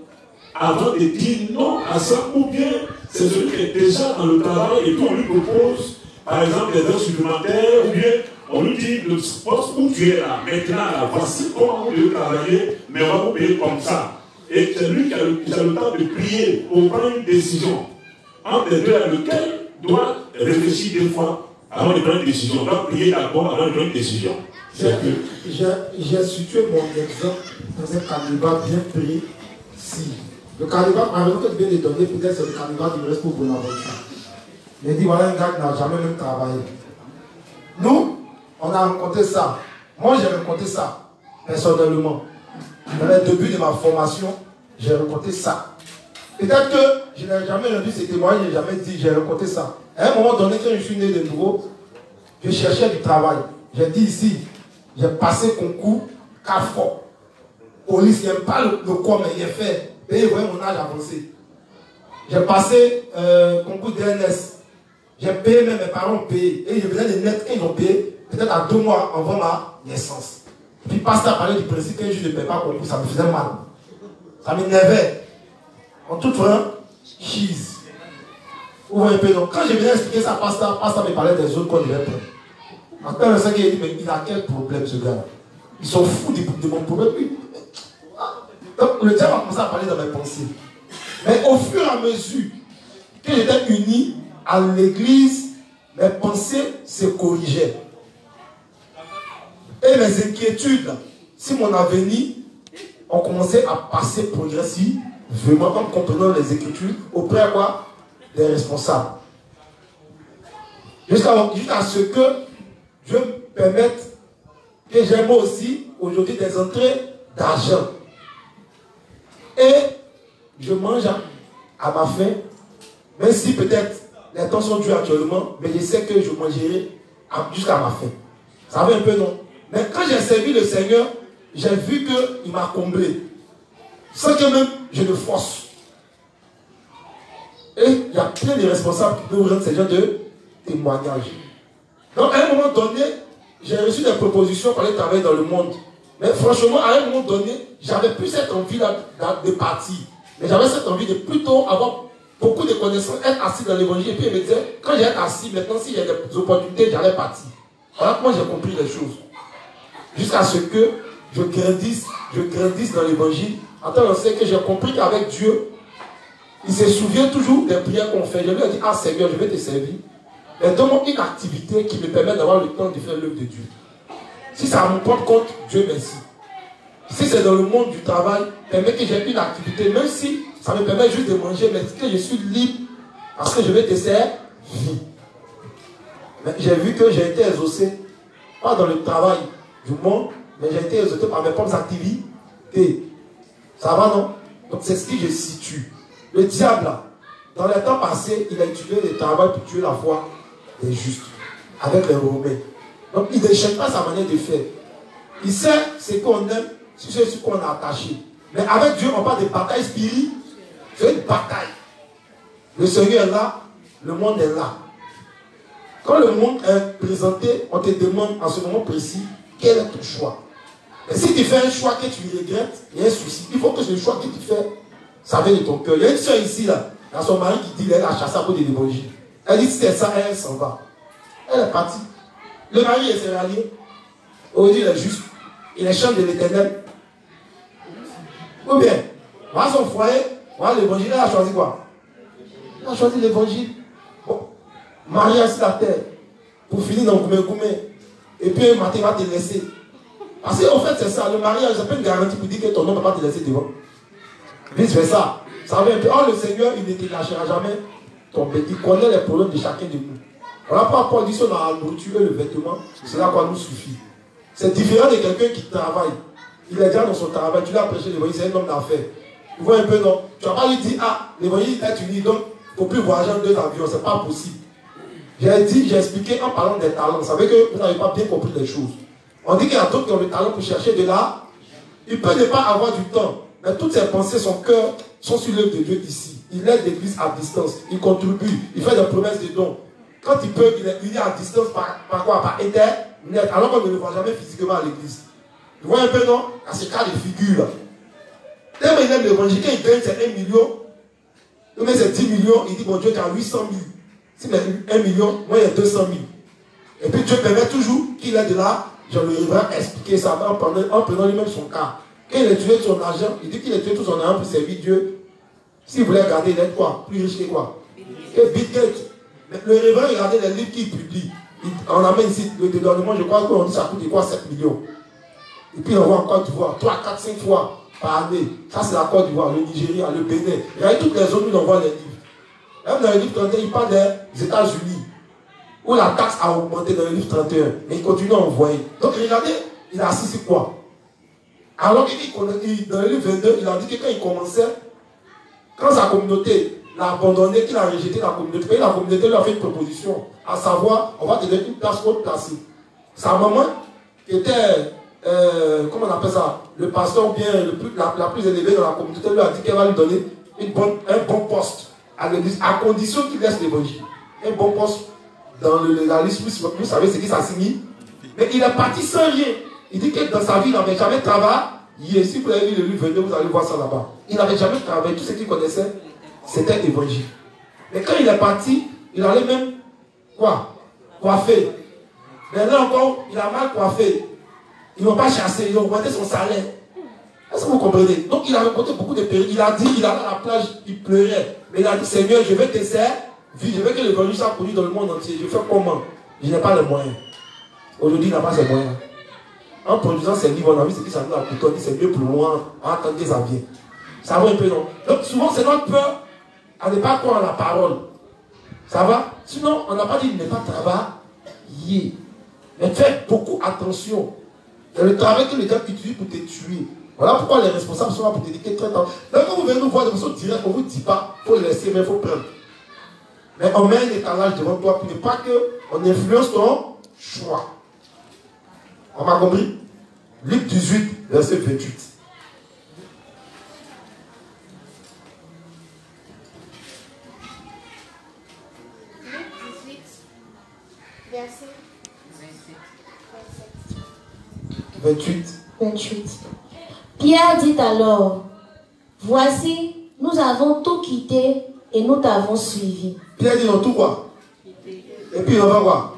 avant de dire non à ça, ou bien c'est celui qui est déjà dans le travail et puis on lui propose, par exemple, des heures supplémentaires, ou bien on lui dit le poste où tu es là, maintenant là, voici comment vous devez travailler, mais on va vous payer comme ça. Et c'est lui qui a le temps de prier pour prendre une décision. Entre les deux, lequel doit réfléchir deux fois avant de prendre une décision. On doit prier d'abord avant de prendre une décision. J'ai situé mon exemple dans un canevas bien précis. Le canevas, par exemple, que tu viens de donner, peut-être c'est le canevas qui me reste pour Bonaventure. Il dit voilà un gars qui n'a jamais même travaillé. Nous, on a rencontré ça. Moi, j'ai rencontré ça, personnellement. Dans le début de ma formation, j'ai rencontré ça. Peut-être que je n'ai jamais rendu ces témoignages, je n'ai jamais dit j'ai rencontré ça. À un moment donné, quand je suis né de nouveau, je cherchais du travail. J'ai dit ici, j'ai passé concours CAFO. Police, il n'aime pas le quoi, mais il est fait. Et vous voyez mon âge avancé. J'ai passé concours DNS. J'ai payé, même mes parents ont payé. Et je venais de net, quand ils ont payé, peut-être à 2 mois avant ma naissance. Puis pasteur parlait du principe qu'un jour je ne paye pas concours, ça me faisait mal. Ça m'énervait. En toute franchise. Vous voyez un peu, donc quand je venais expliquer ça à pasteur me parlait des autres qu'on devait prendre. En tant que il dit, mais il a quel problème ce gars? Ils sont fous de mon problème. Donc le diable a commencé à parler dans mes pensées. Mais au fur et à mesure que j'étais uni à l'église, mes pensées se corrigeaient. Et mes inquiétudes, si mon avenir, ont commencé à passer progressivement, en comprenant les Écritures, auprès de quoi? Des responsables. Jusqu'à ce que Dieu me permette que j'ai moi aussi, aujourd'hui, des entrées d'argent. Et je mange à ma faim, même si peut-être les temps sont durs actuellement, mais je sais que je mangerai jusqu'à ma faim. Ça va un peu, non? Mais quand j'ai servi le Seigneur, j'ai vu qu'il m'a comblé. Sans que même je ne force. Et il y a plein de responsables qui peuvent rendre ce genre de témoignages. Donc à un moment donné, j'ai reçu des propositions pour aller travailler dans le monde. Mais franchement, à un moment donné, j'avais plus cette envie de partir. Mais j'avais cette envie de plutôt avoir beaucoup de connaissances, être assis dans l'évangile. Et puis il me disait, quand j'ai été assis, maintenant s'il y a des opportunités, j'allais partir. Voilà comment j'ai compris les choses. Jusqu'à ce que je grandisse dans l'évangile. En tant que j'ai compris qu'avec Dieu, il se souvient toujours des prières qu'on fait. Je lui ai dit, ah Seigneur, je vais te servir. Mais donne-moi une activité qui me permet d'avoir le temps de faire l'œuvre de Dieu. Si ça me porte compte, Dieu merci. Si c'est dans le monde du travail, permet que j'ai une activité, même si ça me permet juste de manger, mais que je suis libre, parce que je vais te servir. Mais j'ai vu que j'ai été exaucé, pas dans le travail du monde, mais j'ai été exaucé par mes propres activités. Ça va, non? Donc c'est ce que je situe. Le diable, là, dans les temps passés, il a utilisé le travail pour tuer la foi des justes, avec les Romains. Donc il ne déchaîne pas sa manière de faire. Il sait ce qu'on aime, ce qu'on a attaché. Mais avec Dieu, on parle de bataille spirituelle. C'est une bataille. Le Seigneur est là, le monde est là. Quand le monde est présenté, on te demande en ce moment précis, quel est ton choix? Et si tu fais un choix que tu regrettes, il y a un souci. Il faut que le choix que tu fais, ça vient de ton cœur. Il y a une soeur ici, là, il y a son mari qui dit qu'elle a chassé à cause de l'évangile. Elle dit si c'est ça, elle s'en va. Elle est partie. Le mari s'est rallié. Aujourd'hui, il est juste. Il est chant de l'Éternel. Ou bien, voilà son foyer, voilà l'évangile. Elle a choisi quoi? Elle a choisi l'évangile. Bon, mariage sur la terre. Pour finir dans Goumé. Et puis un matin, il va te laisser. Parce qu'en fait, c'est ça. Le mariage, c'est pas une garantie pour dire que ton homme ne va pas te laisser devant. Vice versa. Ça veut un peu. Oh, le Seigneur, il ne te lâchera jamais tomber. Il connaît les problèmes de chacun de nous. Voilà pourquoi Paul dit si on a la nourriture et le vêtement, c'est là quoi nous suffit. C'est différent de quelqu'un qui travaille. Il est déjà dans son travail, tu l'as prêché l'évangile, c'est un homme d'affaires. Tu vois un peu, non? Tu vas pas lui dire, ah, l'évangile est uni, donc il ne faut plus voyager en 2 avions, c'est pas possible. J'ai expliqué en parlant des talents. Vous savez que vous n'avez pas bien compris les choses. On dit qu'il y a d'autres qui ont le talent pour chercher de là. Il peut ne pas avoir du temps, mais toutes ses pensées, son cœur sont sur l'œuvre de Dieu ici. Il aide l'église à distance, il contribue, il fait des promesses de dons. Quand il peut, il est à distance par quoi? Par internet, alors qu'on ne le voit jamais physiquement à l'église. Tu vois un peu, non? À ce cas de figure là. Tellement il aime l'évangile, quand il gagne c'est 1 million, mais c'est 10 millions, il dit bon Dieu tu as 800 000. Si mais 1 million, moi il y a 200 000. Et puis Dieu permet toujours qu'il est de là, je lui ai expliqué ça en prenant lui-même son cas. Quand il a tué son argent, il dit qu'il a tué tout son argent pour servir Dieu. S'il voulait garder, il est quoi? Plus riche que quoi? Que Bill Gates. Mais le révérend, il regardait les livres qu'il publie. On amène ici le dédouanement, je crois qu'on dit ça coûte quoi? 7 millions. Et puis on voit en Côte d'Ivoire, 3, 4, 5 fois par année. Ça c'est la Côte d'Ivoire, le Nigeria, le Bénin. Il y a toutes les zones où on voit les livres. Même dans le livre 31, il parle des États-Unis, où la taxe a augmenté dans le livre 31. Mais il continue à envoyer. Donc regardez, il a assis sur quoi? Alors dans le livre 22, il a dit que quand il commençait, quand sa communauté l'a abandonné, qu'il a rejeté la communauté, la communauté lui a fait une proposition, à savoir, on va te donner une place haute placée. Sa maman, qui était, comment on appelle ça, le pasteur ou bien la plus élevée dans la communauté, lui a dit qu'elle va lui donner un bon poste à l'église, à condition qu'il laisse l'évangile. Un bon poste dans le légalisme, vous savez ce que ça signifie. Mais il est parti sans rien. Il dit que dans sa vie, il n'avait jamais travaillé. Si vous avez lu le livre 22, vous allez voir ça là-bas. Il n'avait jamais travaillé. Tout ce qu'il connaissait, c'était l'évangile. Mais quand il est parti, il allait même quoi? Coiffer. Mais là encore, il a mal coiffé. Ils ne l'ont pas chassé, ils ont augmenté son salaire. Est-ce que vous comprenez? Donc il a rencontré beaucoup de périls. Il a dit, il allait à la plage, il pleurait. Mais il a dit, Seigneur, je vais te servir, je veux que l'évangile soit produit dans le monde entier. Je fais comment? Je n'ai pas les moyens. Aujourd'hui, il n'a pas ses moyens. En produisant ces livres, on a vu ce qui s'en a coûté. On dit c'est mieux pour loin, on attend que ça vienne. Ça va un peu, non? Donc souvent, c'est notre peur à ne pas croire à la parole. Ça va? Sinon, on n'a pas dit de ne pas travailler. Mais faites beaucoup attention. C'est le travail que les gens utilisent pour te tuer. Voilà pourquoi les responsables sont là pour te dire que très tard. Donc quand vous venez nous voir de façon directe, on ne vous dit pas, il faut laisser, mais il faut prendre. Mais on met un étalage devant toi pour ne pas qu'on influence ton choix. On m'a compris? Luc 18, verset 28. Luc 18, verset 28. Pierre dit alors, voici, nous avons tout quitté et nous t'avons suivi. Pierre dit non, tout quoi? Et puis on va quoi?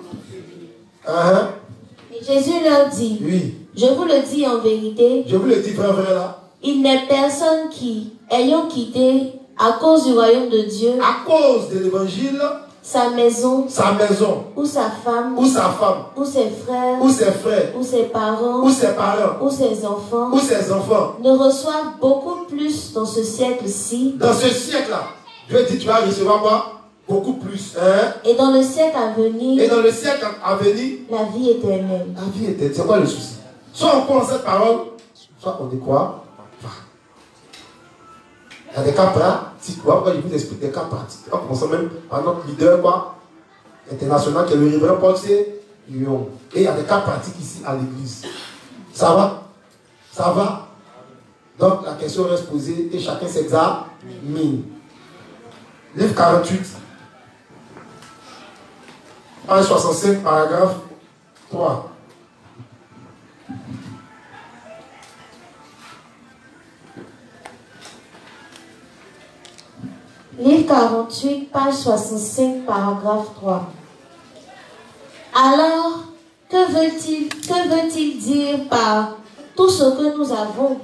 Et Jésus leur dit, oui. Je vous le dis en vérité, je vous le dis frère là, il n'est personne qui, ayant quitté à cause du royaume de Dieu, à cause de l'évangile, sa maison, ou sa femme, ou ses frères, ou ses parents, ou ses enfants, ne reçoivent beaucoup plus dans ce siècle-ci. Dans ce siècle-là, Dieu dit tu vas recevoir quoi? Beaucoup plus. Hein? Et dans le siècle à venir, la vie éternelle. La vie éternelle, c'est quoi le souci? Soit on croit en cette parole, soit on ne croit pas. Il y a des cas pratiques. Je vous explique des cas pratiques. En commençant même par notre leader international qui est le révérend Paul Young. Et il y a des cas pratiques ici à l'église. Ça va? Ça va? Donc la question reste posée et chacun s'examine. Livre 48. Page 65, paragraphe 3. Livre 48, page 65, paragraphe 3. Alors, que veut-il dire par tout ce que nous avons?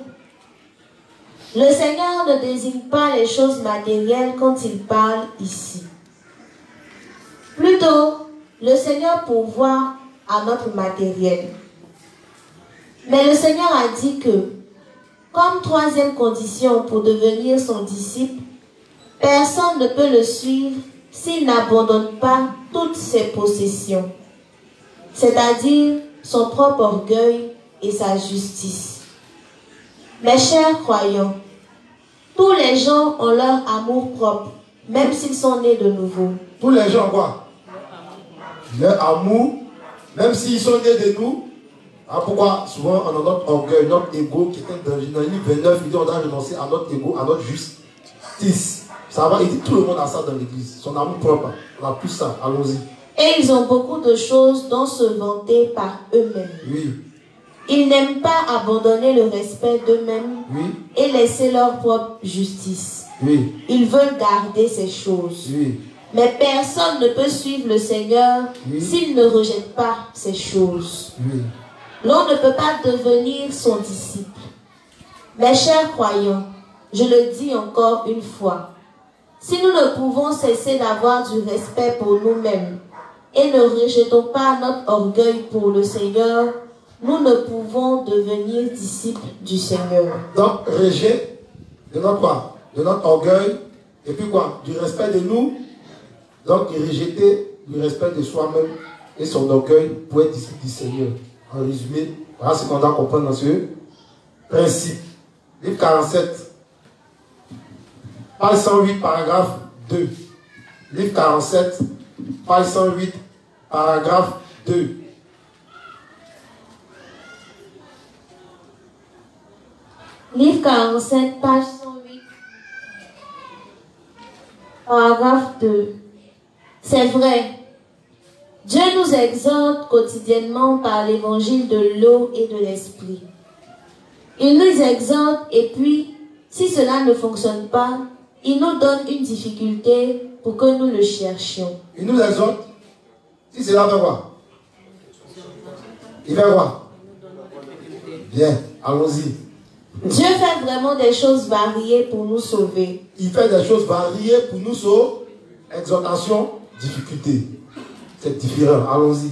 Le Seigneur ne désigne pas les choses matérielles quand il parle ici. Plutôt, le Seigneur pourvoit à notre matériel. Mais le Seigneur a dit que, comme troisième condition pour devenir son disciple, personne ne peut le suivre s'il n'abandonne pas toutes ses possessions, c'est-à-dire son propre orgueil et sa justice. Mes chers croyants, tous les gens ont leur amour propre, même s'ils sont nés de nouveau. Tous les gens quoi? Leur amour, même s'ils sont nés de nous. Ah, pourquoi souvent on a notre orgueil, notre ego qui est dans le livre 29, il dit on doit renoncer à notre ego, à notre justice. Ça va, il dit tout le monde a ça dans l'église. Son amour propre, on a plus ça, allons-y. Et ils ont beaucoup de choses dont se vanter par eux-mêmes. Oui. Ils n'aiment pas abandonner le respect d'eux-mêmes, oui, et laisser leur propre justice. Oui. Ils veulent garder ces choses. Oui. Mais personne ne peut suivre le Seigneur s'il ne rejette pas ces choses. Oui. L'on ne peut pas devenir son disciple. Mes chers croyants, je le dis encore une fois, si nous ne pouvons cesser d'avoir du respect pour nous-mêmes et ne rejetons pas notre orgueil pour le Seigneur, nous ne pouvons devenir disciples du Seigneur. Donc, rejet de notre quoi? De notre orgueil, et puis quoi? Du respect de nous. Donc, rejeter du respect de soi-même et son orgueil pour être disciple du Seigneur. En résumé, voilà ce qu'on doit comprendre dans ce principe. Livre 47, page 108, paragraphe 2. Livre 47, page 108, paragraphe 2. Livre 47, page 108, paragraphe 2. C'est vrai, Dieu nous exhorte quotidiennement par l'évangile de l'eau et de l'esprit. Il nous exhorte et puis, si cela ne fonctionne pas, il nous donne une difficulté pour que nous le cherchions. Il nous exhorte. Si cela fait quoi? Il fait quoi? Bien, allons-y. Dieu fait vraiment des choses variées pour nous sauver. Il fait des choses variées pour nous sauver. Exhortation, difficulté. C'est différent, allons-y.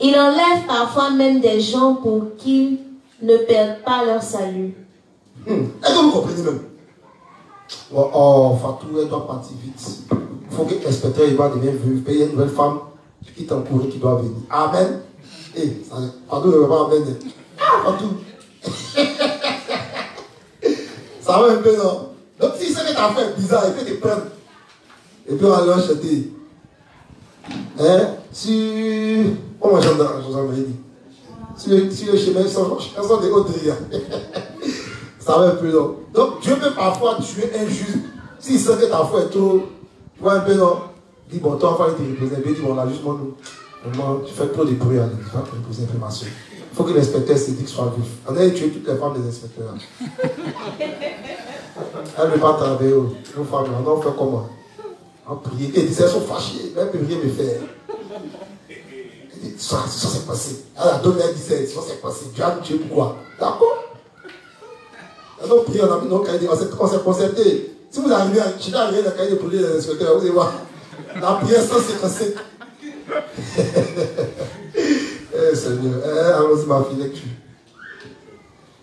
Il enlève parfois même des gens pour qu'ils ne perdent pas leur salut. Est-ce que vous comprenez même? Oh, Fatou, elle doit partir vite. Il faut que l'inspecteur va devenir veuve, payer une nouvelle femme qui t'encourage, qui doit venir. Amen. Eh, Fatou ne veut pas amen. Fatou. Ça va un peu, non? Donc, si c'est que ta affaire est bizarre, il peut te prendre. Et puis, on va l'acheter. Hein? Si. Comment j'en ai dit? Si le chemin sont des hautes rivières. Ça va un peu, non? Donc, Dieu peut parfois tuer un juste. S'il sent que ta foi est trop. Tu vois un peu, non? Il dit, bon, toi, il faut te reposer un peu. Il dit, bon, là, justement, nous. Tu fais trop de bruit, allez. Tu vas te reposer un peu, ma soeur. Il faut que l'inspecteur sédique soit vif. On a tué toutes les femmes des inspecteurs. Elle ne veut pas travailler. Nos femmes, on fait comment? On prie. Et elles sont fâchées. Elles ne peuvent rien me faire. Elle dit, ça s'est passé. Elle a donné, elle disait, ça s'est passé. Dieu a tué pourquoi? D'accord? On a prié, on a mis nos cahiers, on s'est concerté. Si vous arrivez à chercher à rien dans le cahier de police des inspecteurs, vous allez voir. La prière sans séquencer. Seigneur, allons-y, ma fille, lecture.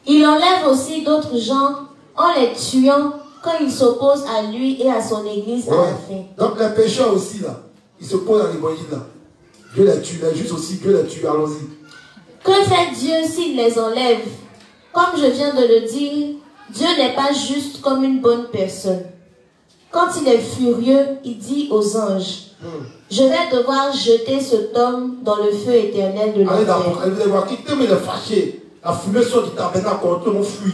Il enlève aussi d'autres gens en les tuant quand ils s'opposent à lui et à son église à la fin. Donc les pécheurs aussi, là, ils s'opposent à l'évangile, là. Dieu les tue, les justes aussi, Dieu les tue, allons-y. Que fait Dieu s'il les enlève? Comme je viens de le dire, Dieu n'est pas juste comme une bonne personne. Quand il est furieux, il dit aux anges, je vais devoir jeter cet homme dans le feu éternel de l'enfer. Allez d'abord, allez voir, quittez-moi les fâchés. La fumée sort du tabernacle, tout le monde fuit.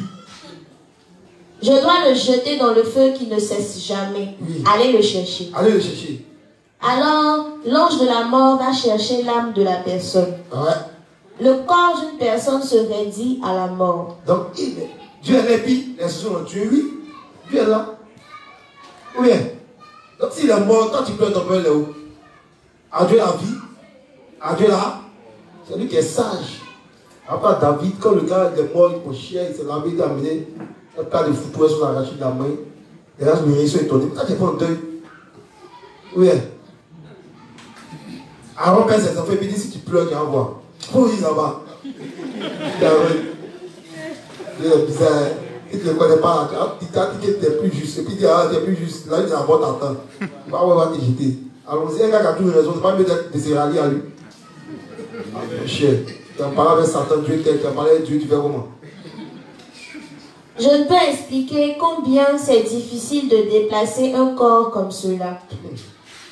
Je dois le jeter dans le feu qui ne cesse jamais. Oui. Allez le chercher. Allez le chercher. Alors, l'ange de la mort va chercher l'âme de la personne. Ouais. Le corps d'une personne se rédit à la mort. Donc, Dieu est là et puis les choses ont tué, oui. Dieu est là. Ou bien, donc s'il est mort, quand tu pleures ton père, il est où? À Dieu la vie. À Dieu là. C'est lui qui est sage. Après David, quand le gars est mort, il faut chier, il s'est lavé, il a amené un tas de foutouets sur la rachis de la main. Et là, ils sont étonnés. Pourquoi tu es pas en deuil? Oui. Aaron perd ses enfants et puis dit si tu pleures, tu vas voir. Faut dire là-bas. Il est bizarre. Il ne te connaît pas. Il t'a dit que tu es plus juste. Et puis il dit ah, tu es plus juste. Là, il dit ah, bon, t'attends. Il va te jeter. Allons-y, un gars qui a toujours raison, c'est pas mieux de se rallier à lui. Ah, cher. Tu as parlé avec Satan, Dieu t'aide. Tu as parlé avec Dieu, tu fais comment? Je ne peux expliquer combien c'est difficile de déplacer un corps comme cela.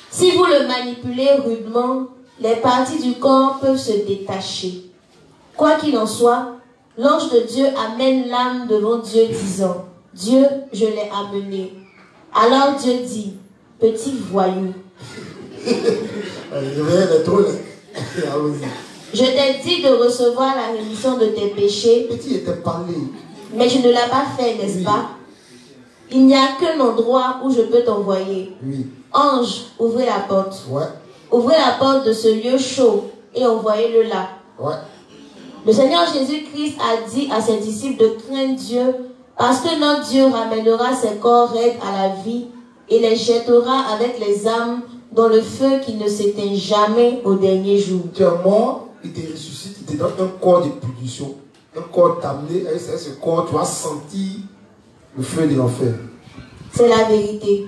Si vous le manipulez rudement, les parties du corps peuvent se détacher. Quoi qu'il en soit, l'ange de Dieu amène l'âme devant Dieu disant, « Dieu, je l'ai amené. » Alors Dieu dit, « Petit voyou. » Je t'ai dit de recevoir la rémission de tes péchés, mais je ne l'ai pas fait, n'est-ce pas? Il n'y a qu'un endroit où je peux t'envoyer. Oui. Ange, ouvrez la porte. Ouais. Ouvrez la porte de ce lieu chaud et envoyez-le là. Ouais. Le Seigneur Jésus-Christ a dit à ses disciples de craindre Dieu parce que notre Dieu ramènera ses corps raides à la vie et les jettera avec les âmes dans le feu qui ne s'éteint jamais au dernier jour. Tu es mort, il te ressuscite, il te donne un corps de punition, un corps damné. Avec ce corps, tu vas sentir le feu de l'enfer. C'est la vérité.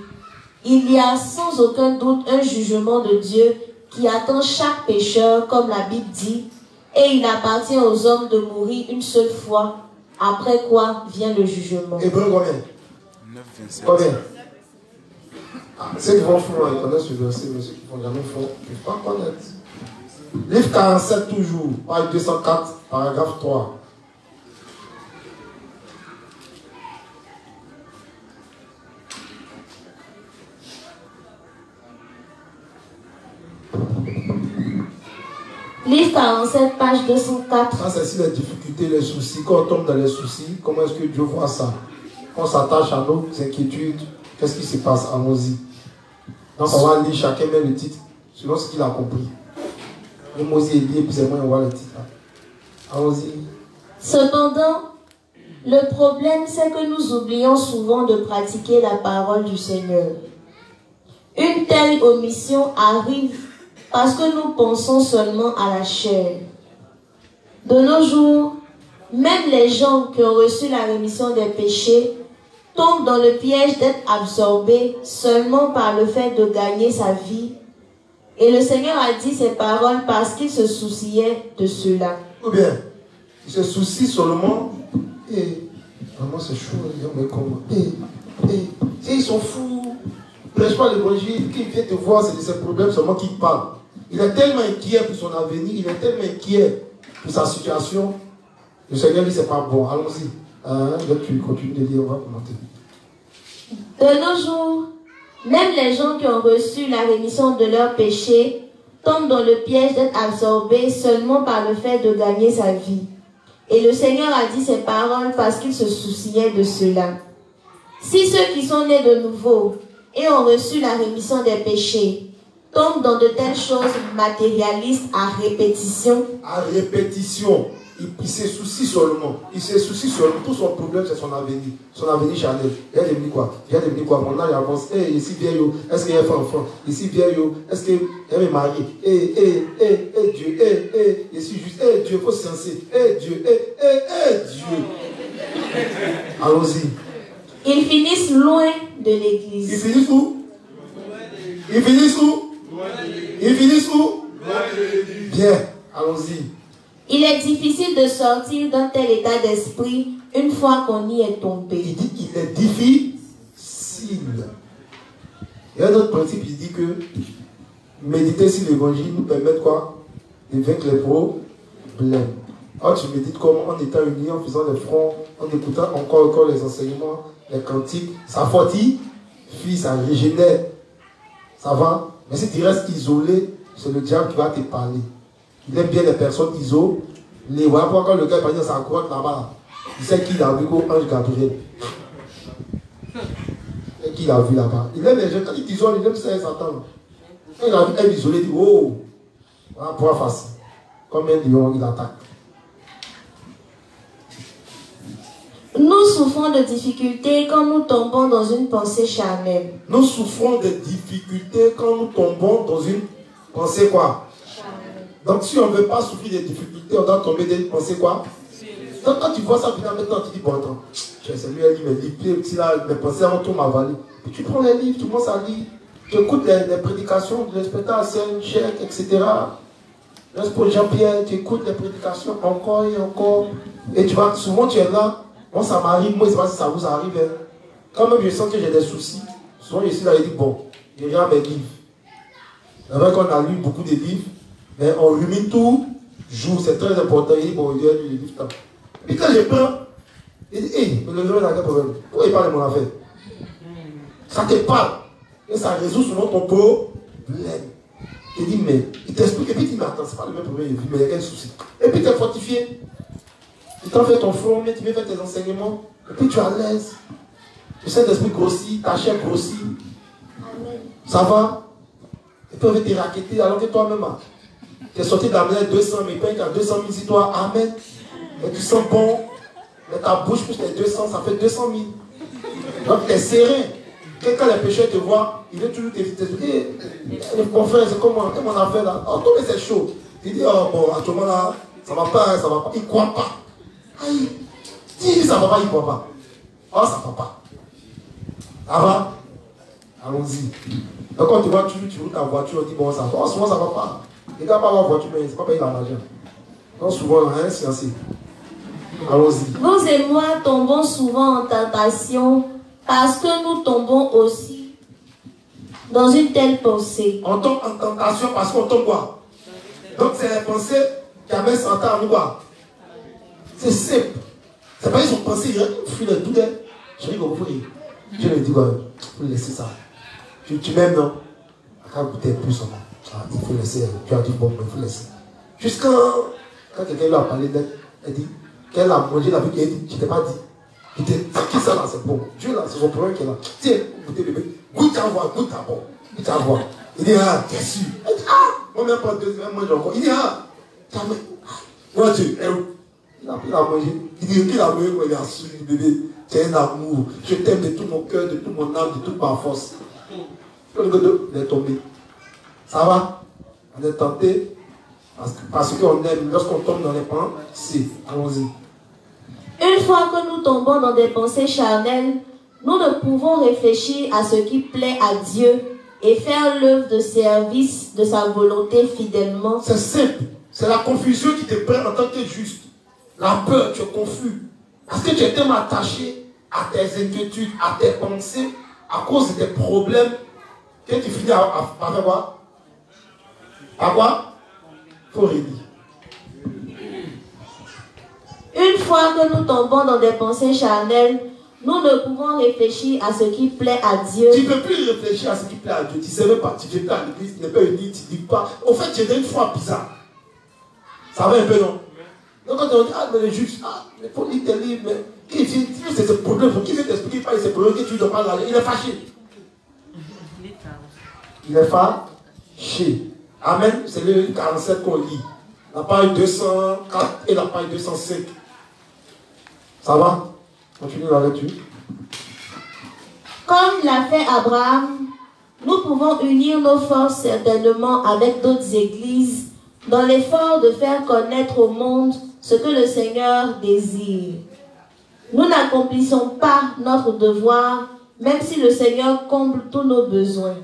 Il y a sans aucun doute un jugement de Dieu qui attend chaque pécheur, comme la Bible dit, et il appartient aux hommes de mourir une seule fois, après quoi vient le jugement. Hébreu combien? 9, 27. Combien? Ceux qui vont fondre, ils connaissent ce verset, mais ceux qui ne vont jamais fondre, ils ne peuvent pas connaître. Livre 47 toujours, page 204, paragraphe 3. Livre 47, page 204. Ça, c'est si les difficultés, les soucis, quand on tombe dans les soucis, comment est-ce que Dieu voit ça? Quand on s'attache à nos inquiétudes, qu'est-ce qui se passe? Allons-y. Donc, on va lire chacun met le titre, selon ce qu'il a compris. Le mot est lié, puis c'est moi, on voit le titre. Allons-y. Cependant, le problème, c'est que nous oublions souvent de pratiquer la parole du Seigneur. Une telle omission arrive parce que nous pensons seulement à la chair. De nos jours, même les gens qui ont reçu la rémission des péchés tombent dans le piège d'être absorbés seulement par le fait de gagner sa vie. Et le Seigneur a dit ces paroles parce qu'il se souciait de cela. Ou bien, il se soucie seulement. Vraiment c'est chaud, mais comment? Ils sont fous. Prêche pas l'évangile, qui vient te voir, c'est de ses problèmes seulement qu'il parle. Il est tellement inquiet pour son avenir, il est tellement inquiet pour sa situation. Le Seigneur dit c'est pas bon. Allons-y. Tu continues de lire, on va commenter. De nos jours, même les gens qui ont reçu la rémission de leurs péchés tombent dans le piège d'être absorbés seulement par le fait de gagner sa vie. Et le Seigneur a dit ces paroles parce qu'il se souciait de cela. Si ceux qui sont nés de nouveau et ont reçu la rémission des péchés tombent dans de telles choses matérialistes à répétition. À répétition. Il se soucie seulement. Il se soucie seulement. Tout son problème, c'est son avenir. Son avenir charnel. Il va devenir quoi? Il va devenir quoi? Mon âge avance. Ici vieillot, est-ce qu'il y a un enfant? Ici vieillot, est-ce qu'il est marié? Dieu. Je suis juste. Dieu, il faut se senser. Dieu. Dieu. Allons-y. Ils finissent loin de l'église. Ils finissent où? Ils finissent où? Ils finissent où? Bien. Allons-y. Il est difficile de sortir d'un tel état d'esprit une fois qu'on y est tombé. Il dit il est difficile. Il y a un autre principe, il dit que méditer sur l'évangile nous permet quoi? De vaincre les problèmes. Alors tu médites comme en étant uni, en faisant les fronts, en écoutant encore les enseignements, les cantiques. Ça fortifie, ça régénère. Ça va? Mais si tu restes isolé, c'est le diable qui va te parler. Il aime bien les personnes isolées. Voilà pourquoi quand le gars est parti dans sa grotte là-bas, il sait qu'il a vu l'ange Gabriel. Et qu'il a vu là-bas. Il aime les gens, quand il t'isole, il aime ça, Satan. Quand il a vu elle isolée, il dit, oh, voilà, point facile. Comme un lion, il attaque. Nous souffrons de difficultés quand nous tombons dans une pensée charnelle. Nous souffrons de difficultés quand nous tombons dans une pensée quoi? Donc si on ne veut pas souffrir des difficultés, on doit tomber dans une pensée quoi? Donc quand tu vois ça, maintenant tu dis, bon attends, c'est lui, elle lit mes livres, puis là, mes pensées vont tout m'avaler. Puis tu prends les livres, tu commences à lire, tu écoutes les prédications, les spectacles, Saint-Chèque, etc. Pour Jean-Pierre, tu écoutes les prédications encore et encore. Et tu vois, souvent tu es là. Moi, ça m'arrive, moi, je ne sais pas si ça vous arrive. Hein. Quand même, je sens que j'ai des soucis. Souvent, je suis là et je dis, bon, je regarde mes livres. C'est vrai qu'on a lu beaucoup de livres, mais on rumine tout jour, c'est très important. Il dit, bon, il a lu les livres. Là. Et quand je prends, il dit, hé, mais le jour, il a quel problème? Pourquoi il parle de mon affaire? Ça te parle. Et ça résout souvent ton problème. Il dit, mais il t'explique, et puis il dit, mais attends, c'est pas le même problème, mais il y a quel souci? Et puis tu es fortifié. Tu t'en fais ton front, mais tu viens faire tes enseignements, et puis tu es à l'aise. Le Saint-Esprit grossit, ta chair grossit. Amen. Ça va? Et puis on veut te raqueter alors que toi-même, tu es sorti d'amener 200 000, paye à 200 000 si toi, Amen. Et tu sens bon, mais ta bouche plus les 200, ça fait 200 000. Donc tu es serein. Quand les pécheurs te voient, ils veulent toujours t'expliquer. Mon frère, c'est comment mon affaire là? Oh, toi, mais c'est chaud. Tu dis, oh bon, à ce moment-là, ça va pas, ça va pas. Il ne croit pas. Aïe. Si ça va pas, il ne croit pas. Oh, ça va pas. Ça va? Allons-y. Donc quand tu vois, tu roules ta voiture, on dit, bon, ça va. Oh, souvent, ça va pas. Les gars, pas avoir voiture, mais c'est pas payer l'argent. Donc souvent, hein, c'est ainsi. Allons-y. Vous et moi tombons souvent en tentation parce que nous tombons aussi dans une telle pensée. On tombe en tentation parce qu'on tombe quoi? Donc c'est la pensée qui amène Satan à nous quoi? C'est simple. C'est pas qu'ils ont pensé, ils fuient les douleurs. Je dis, vous voyez. Je lui dis, il faut laisser ça. Tu m'aimes, non? Quand goûter plus, il faut laisser. Tu as dit, bon, il faut laisser. Jusqu'à quand quelqu'un lui a parlé d'elle, elle dit, qu'elle a mangé la vie qu'elle dit, je ne t'ai pas dit. C'est qui ça là? C'est bon. Dieu là, c'est son problème qui est là. Tiens, goûtez bébé. Goûte à voir, goûte à voir. Goûte à voir. Il dit, ah, t'es sûr. Elle dit, ah, moi-même pas 2 semaines, moi j'ai encore. Il dit, ah, t'as mangé. Moi, tu es où? Il a mangé. Il dit, qu'il a mangé, il a su, bébé. Tu es un amour. Je t'aime de tout mon cœur, de toute mon âme, de toute ma force. Il est tombé. Ça va? On est tenté. Parce qu'on aime, lorsqu'on tombe dans les pensées, allons-y. Une fois que nous tombons dans des pensées charnelles, nous ne pouvons réfléchir à ce qui plaît à Dieu et faire l'œuvre de service de sa volonté fidèlement. C'est simple. C'est la confusion qui te prend en tant que juste. La peur, tu es confus. Parce que tu es tellement attaché à tes inquiétudes, à tes pensées, à cause de tes problèmes, que tu finis à faire quoi? À quoi? Il faut redire. Une fois que nous tombons dans des pensées charnelles, nous ne pouvons réfléchir à ce qui plaît à Dieu. Tu ne peux plus réfléchir à ce qui plaît à Dieu. Tu ne sais même pas. Tu ne viens pas à l'église, tu n'es pas uni, tu ne dis pas. Au fait, tu es une foi bizarre. Ça va un peu, non? Donc quand on dit, ah, mais le juge, ah, il faut lire tes livres, mais qui vient, c'est ce problème, qui vient t'expliquer pas ces problèmes que tu ne dois pas aller. Il est fâché. Il est fâché. Amen. C'est le 47 qu'on lit. La page 204 et la page 205. Ça va? Continue la lecture. Comme l'a fait Abraham, nous pouvons unir nos forces certainement avec d'autres églises dans l'effort de faire connaître au monde ce que le Seigneur désire. Nous n'accomplissons pas notre devoir, même si le Seigneur comble tous nos besoins.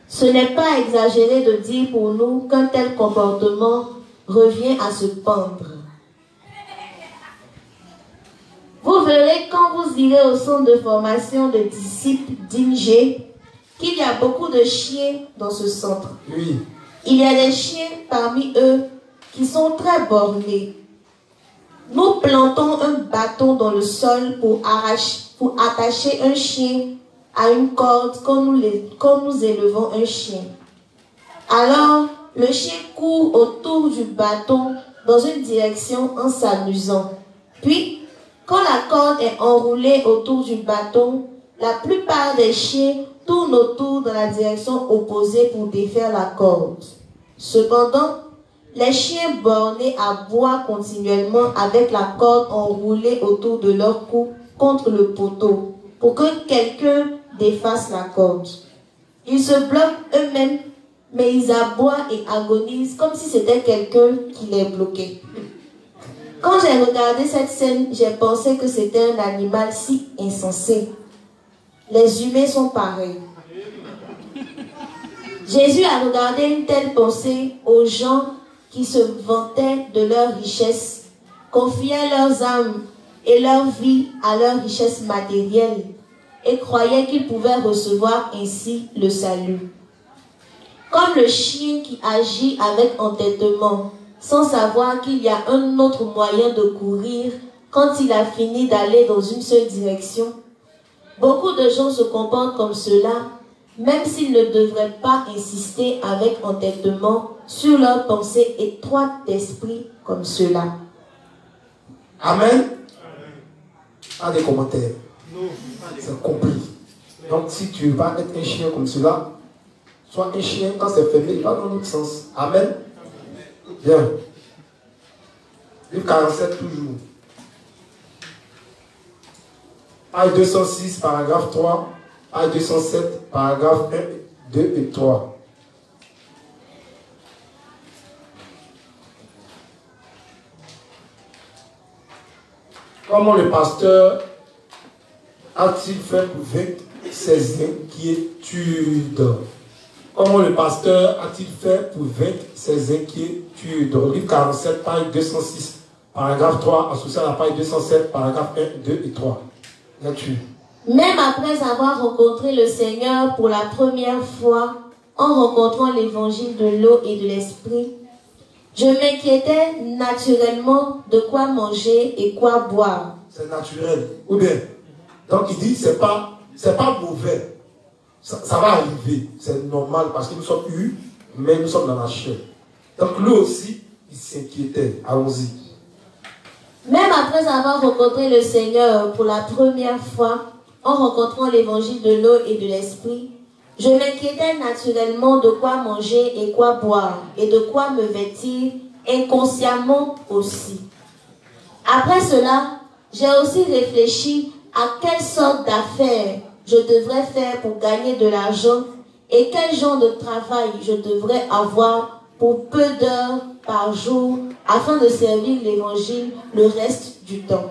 Ce n'est pas exagéré de dire pour nous qu'un tel comportement revient à se pendre. Vous verrez quand vous irez au centre de formation de disciples d'Ingé qu'il y a beaucoup de chiens dans ce centre. Oui. Il y a des chiens parmi eux qui sont très bornés. nous plantons un bâton dans le sol pour attacher un chien à une corde quand nous élevons un chien. Alors, le chien court autour du bâton dans une direction en s'amusant. Puis, quand la corde est enroulée autour du bâton, la plupart des chiens tournent autour dans la direction opposée pour défaire la corde. Cependant, les chiens bornés aboient continuellement avec la corde enroulée autour de leur cou contre le poteau pour que quelqu'un défasse la corde. Ils se bloquent eux-mêmes, mais ils aboient et agonisent comme si c'était quelqu'un qui les bloquait. Quand j'ai regardé cette scène, j'ai pensé que c'était un animal si insensé. Les humains sont pareils. Jésus a regardé une telle pensée aux gens qui se vantaient de leur richesse, confiaient leurs âmes et leur vie à leur richesse matérielle et croyaient qu'ils pouvaient recevoir ainsi le salut. Comme le chien qui agit avec entêtement, sans savoir qu'il y a un autre moyen de courir quand il a fini d'aller dans une seule direction, beaucoup de gens se comportent comme cela, même s'ils ne devraient pas insister avec entêtement sur leurs pensées étroites d'esprit comme cela. Amen. Pas des commentaires. C'est compris. Donc si tu vas être un chien comme cela, sois un chien quand c'est fermé, il va dans l'autre sens. Amen. Bien. Livre 47 toujours. Page 206, paragraphe 3. Page 207, paragraphe 1, 2 et 3. Comment le pasteur a-t-il fait pour vaincre ses inquiétudes? Comment le pasteur a-t-il fait pour vaincre ses inquiétudes? Livre 47, page 206, paragraphe 3, associé à la page 207, paragraphe 1, 2 et 3. Là-dessus. Même après avoir rencontré le Seigneur pour la première fois, en rencontrant l'évangile de l'eau et de l'esprit, je m'inquiétais naturellement de quoi manger et quoi boire. C'est naturel. Ou bien, donc il dit, c'est pas mauvais. Ça va arriver. C'est normal parce que nous sommes mais nous sommes dans la chair. Donc lui aussi, il s'inquiétait. Allons-y. Même après avoir rencontré le Seigneur pour la première fois, en rencontrant l'évangile de l'eau et de l'esprit, je m'inquiétais naturellement de quoi manger et quoi boire, et de quoi me vêtir, inconsciemment aussi. Après cela, j'ai aussi réfléchi à quelle sorte d'affaires je devrais faire pour gagner de l'argent et quel genre de travail je devrais avoir pour peu d'heures par jour afin de servir l'évangile le reste du temps.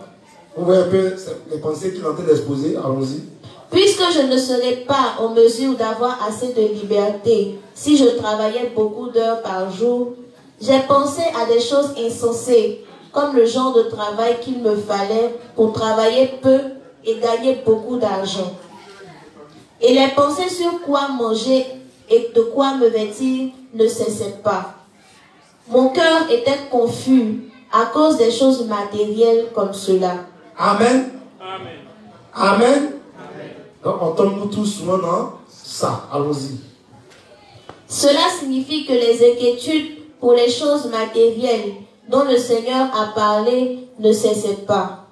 Vous voyez un peu les pensées qu'il est en train d'exposer. Allons-y. Puisque je ne serais pas en mesure d'avoir assez de liberté si je travaillais beaucoup d'heures par jour, j'ai pensé à des choses insensées, comme le genre de travail qu'il me fallait pour travailler peu et gagner beaucoup d'argent. Et les pensées sur quoi manger et de quoi me vêtir ne cessaient pas. Mon cœur était confus à cause des choses matérielles comme cela. Amen. Amen. Amen. Donc on tombe tous souvent dans ça. Allons-y. Cela signifie que les inquiétudes pour les choses matérielles dont le Seigneur a parlé ne cessaient pas.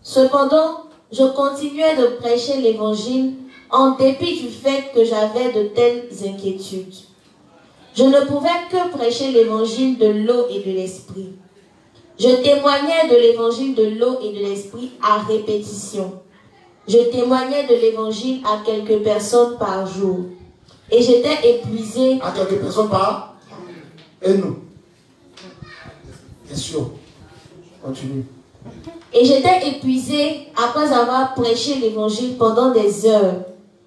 Cependant, je continuais de prêcher l'évangile en dépit du fait que j'avais de telles inquiétudes. Je ne pouvais que prêcher l'évangile de l'eau et de l'esprit. Je témoignais de l'évangile de l'eau et de l'esprit à répétition. Je témoignais de l'évangile à quelques personnes par jour. Et j'étais épuisé. À quelques personnes par et nous. Bien sûr. Continue. Et j'étais épuisé après avoir prêché l'évangile pendant des heures,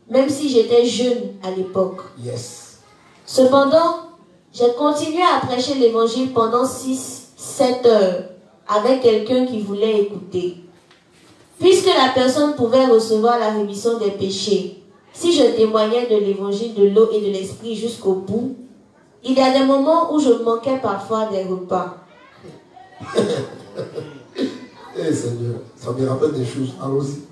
même si j'étais jeune à l'époque. Yes. Cependant, j'ai continué à prêcher l'évangile pendant 6-7 heures avec quelqu'un qui voulait écouter. Puisque la personne pouvait recevoir la rémission des péchés, si je témoignais de l'évangile de l'eau et de l'esprit jusqu'au bout, il y a des moments où je manquais parfois des repas. Eh Seigneur, ça me rappelle des choses. Allons-y.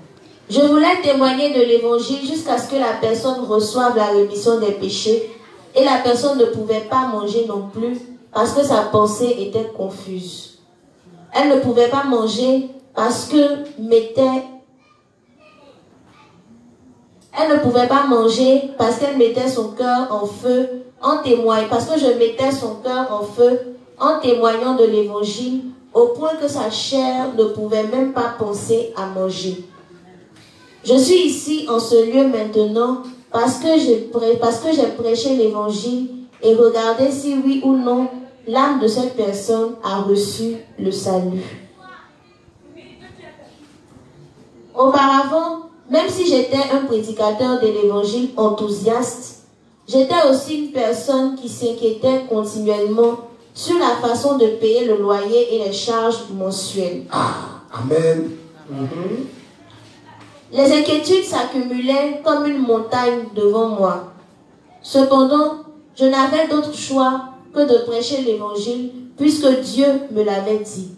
Je voulais témoigner de l'évangile jusqu'à ce que la personne reçoive la rémission des péchés. Et la personne ne pouvait pas manger non plus parce que sa pensée était confuse. Elle ne pouvait pas manger parce que Elle ne pouvait pas manger parce qu'elle mettait son cœur en feu en témoignant, parce que je mettais son cœur en feu en témoignant de l'évangile au point que sa chair ne pouvait même pas penser à manger. Je suis ici en ce lieu maintenant parce que j'ai prêché l'évangile et regardé si oui ou non l'âme de cette personne a reçu le salut. Auparavant, même si j'étais un prédicateur de l'évangile enthousiaste, j'étais aussi une personne qui s'inquiétait continuellement sur la façon de payer le loyer et les charges mensuelles. Ah, amen. Les inquiétudes s'accumulaient comme une montagne devant moi. Cependant, je n'avais d'autre choix que de prêcher l'évangile puisque Dieu me l'avait dit.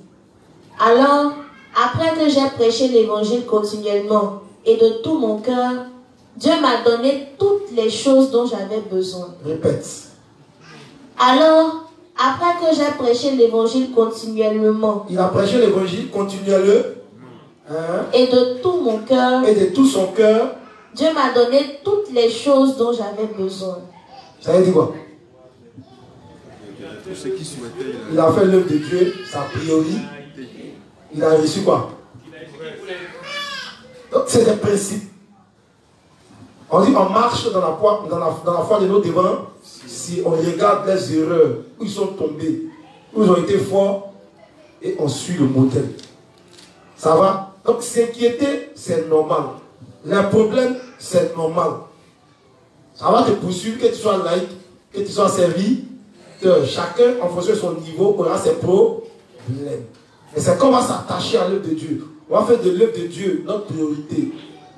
Alors, après que j'ai prêché l'évangile continuellement et de tout mon cœur, Dieu m'a donné toutes les choses dont j'avais besoin. Répète. Alors, après que j'ai prêché l'évangile continuellement, il a prêché l'évangile continuellement. Et de tout mon cœur, et de tout son cœur, Dieu m'a donné toutes les choses dont j'avais besoin. Ça veut dire quoi? Il a fait l'œuvre de Dieu, sa priori. Il a reçu quoi? Donc c'est des principes. On dit on marche dans la foi de nos devants si on regarde les erreurs, où ils sont tombés, où ils ont été forts, et on suit le modèle. Ça va? Donc s'inquiéter, c'est normal. Les problèmes, c'est normal. Ça va te poursuivre, que tu sois laïque, que tu sois servi, que chacun, en fonction de son niveau, aura ses problèmes. Et c'est qu'on va s'attacher à l'œuvre de Dieu. On va faire de l'œuvre de Dieu notre priorité.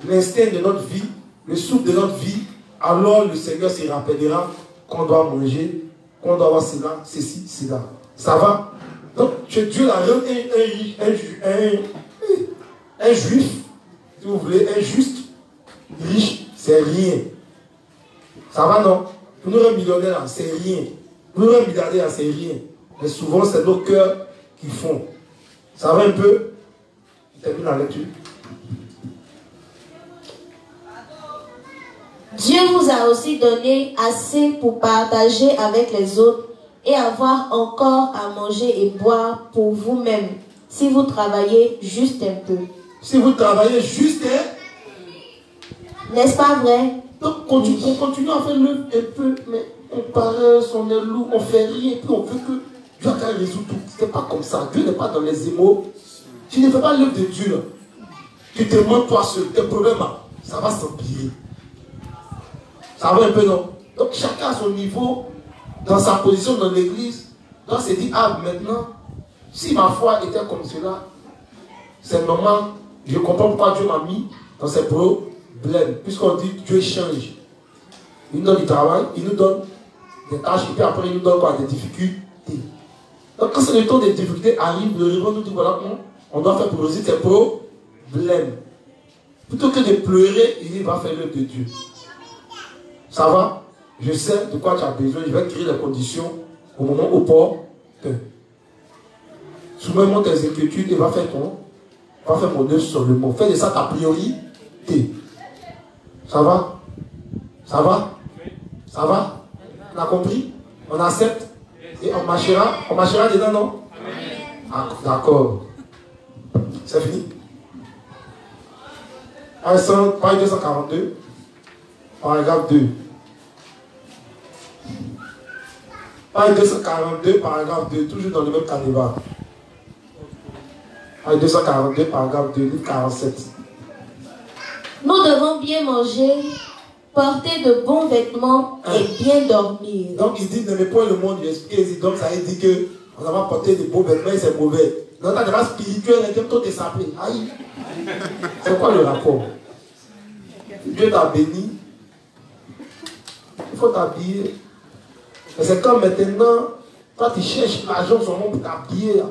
L'instinct de notre vie, le souffle de notre vie. Alors le Seigneur se rappellera qu'on doit manger, qu'on doit avoir cela, ceci, cela. Ça va? Donc Dieu la rend un juif, si vous voulez, un juste, riche, c'est rien. Ça va, non? Pour nous, un millionnaire, c'est rien. Pour nous, un milliardaire, c'est rien. Mais souvent, c'est nos cœurs qui font. Ça va un peu? Je termine la lecture. Dieu vous a aussi donné assez pour partager avec les autres et avoir encore à manger et boire pour vous-même, si vous travaillez juste un peu. Si vous travaillez juste n'est-ce pas vrai? Donc on continue à faire l'œuvre un peu, mais on paresse, on est lourd, on fait rien, puis on veut que Dieu a résoudre tout. Ce n'est pas comme ça. Dieu n'est pas dans les émaux. Tu ne fais pas l'œuvre de Dieu. Là. Tu te demandes toi seul. Tes problèmes, ça va s'empirer. Ça va un peu, non? Donc chacun à son niveau, dans sa position dans l'église, doit se dire, ah maintenant, si ma foi était comme cela, c'est normal. Je comprends pourquoi Dieu m'a mis dans ces problèmes. Puisqu'on dit Dieu change. Il nous donne du travail, il nous donne des tâches, et puis après il nous donne quoi? Des difficultés. Donc quand c'est le temps des difficultés arrive, le révérend nous dit voilà on doit faire pour résoudre ces problèmes. Plutôt que de pleurer, il va faire l'œuvre de Dieu. Ça va? Je sais de quoi tu as besoin, je vais créer les conditions au moment opportun. Soumets-moi tes inquiétudes et va faire mon œuvre sur le mot. Fais de ça ta priorité. Ça va? Ça va? Ça va? On a compris? On accepte? Et on marchera dedans, non? Ah, d'accord. C'est fini? Page 242, paragraphe 2. Page 242, paragraphe 2, toujours dans le même canevas. Page 242, paragraphe 2, livre 47. Nous devons bien manger, porter de bons vêtements et bien dormir. Donc il dit, n'aimez point le monde, il explique, donc ça veut dire que on va porter de bons vêtements et c'est mauvais. Dans ta démarche spirituelle, il y a tout de s'appeler. Aïe. C'est quoi le rapport? Dieu t'a béni. Il faut t'habiller. Mais c'est comme maintenant, toi tu cherches l'argent seulement pour t'habiller.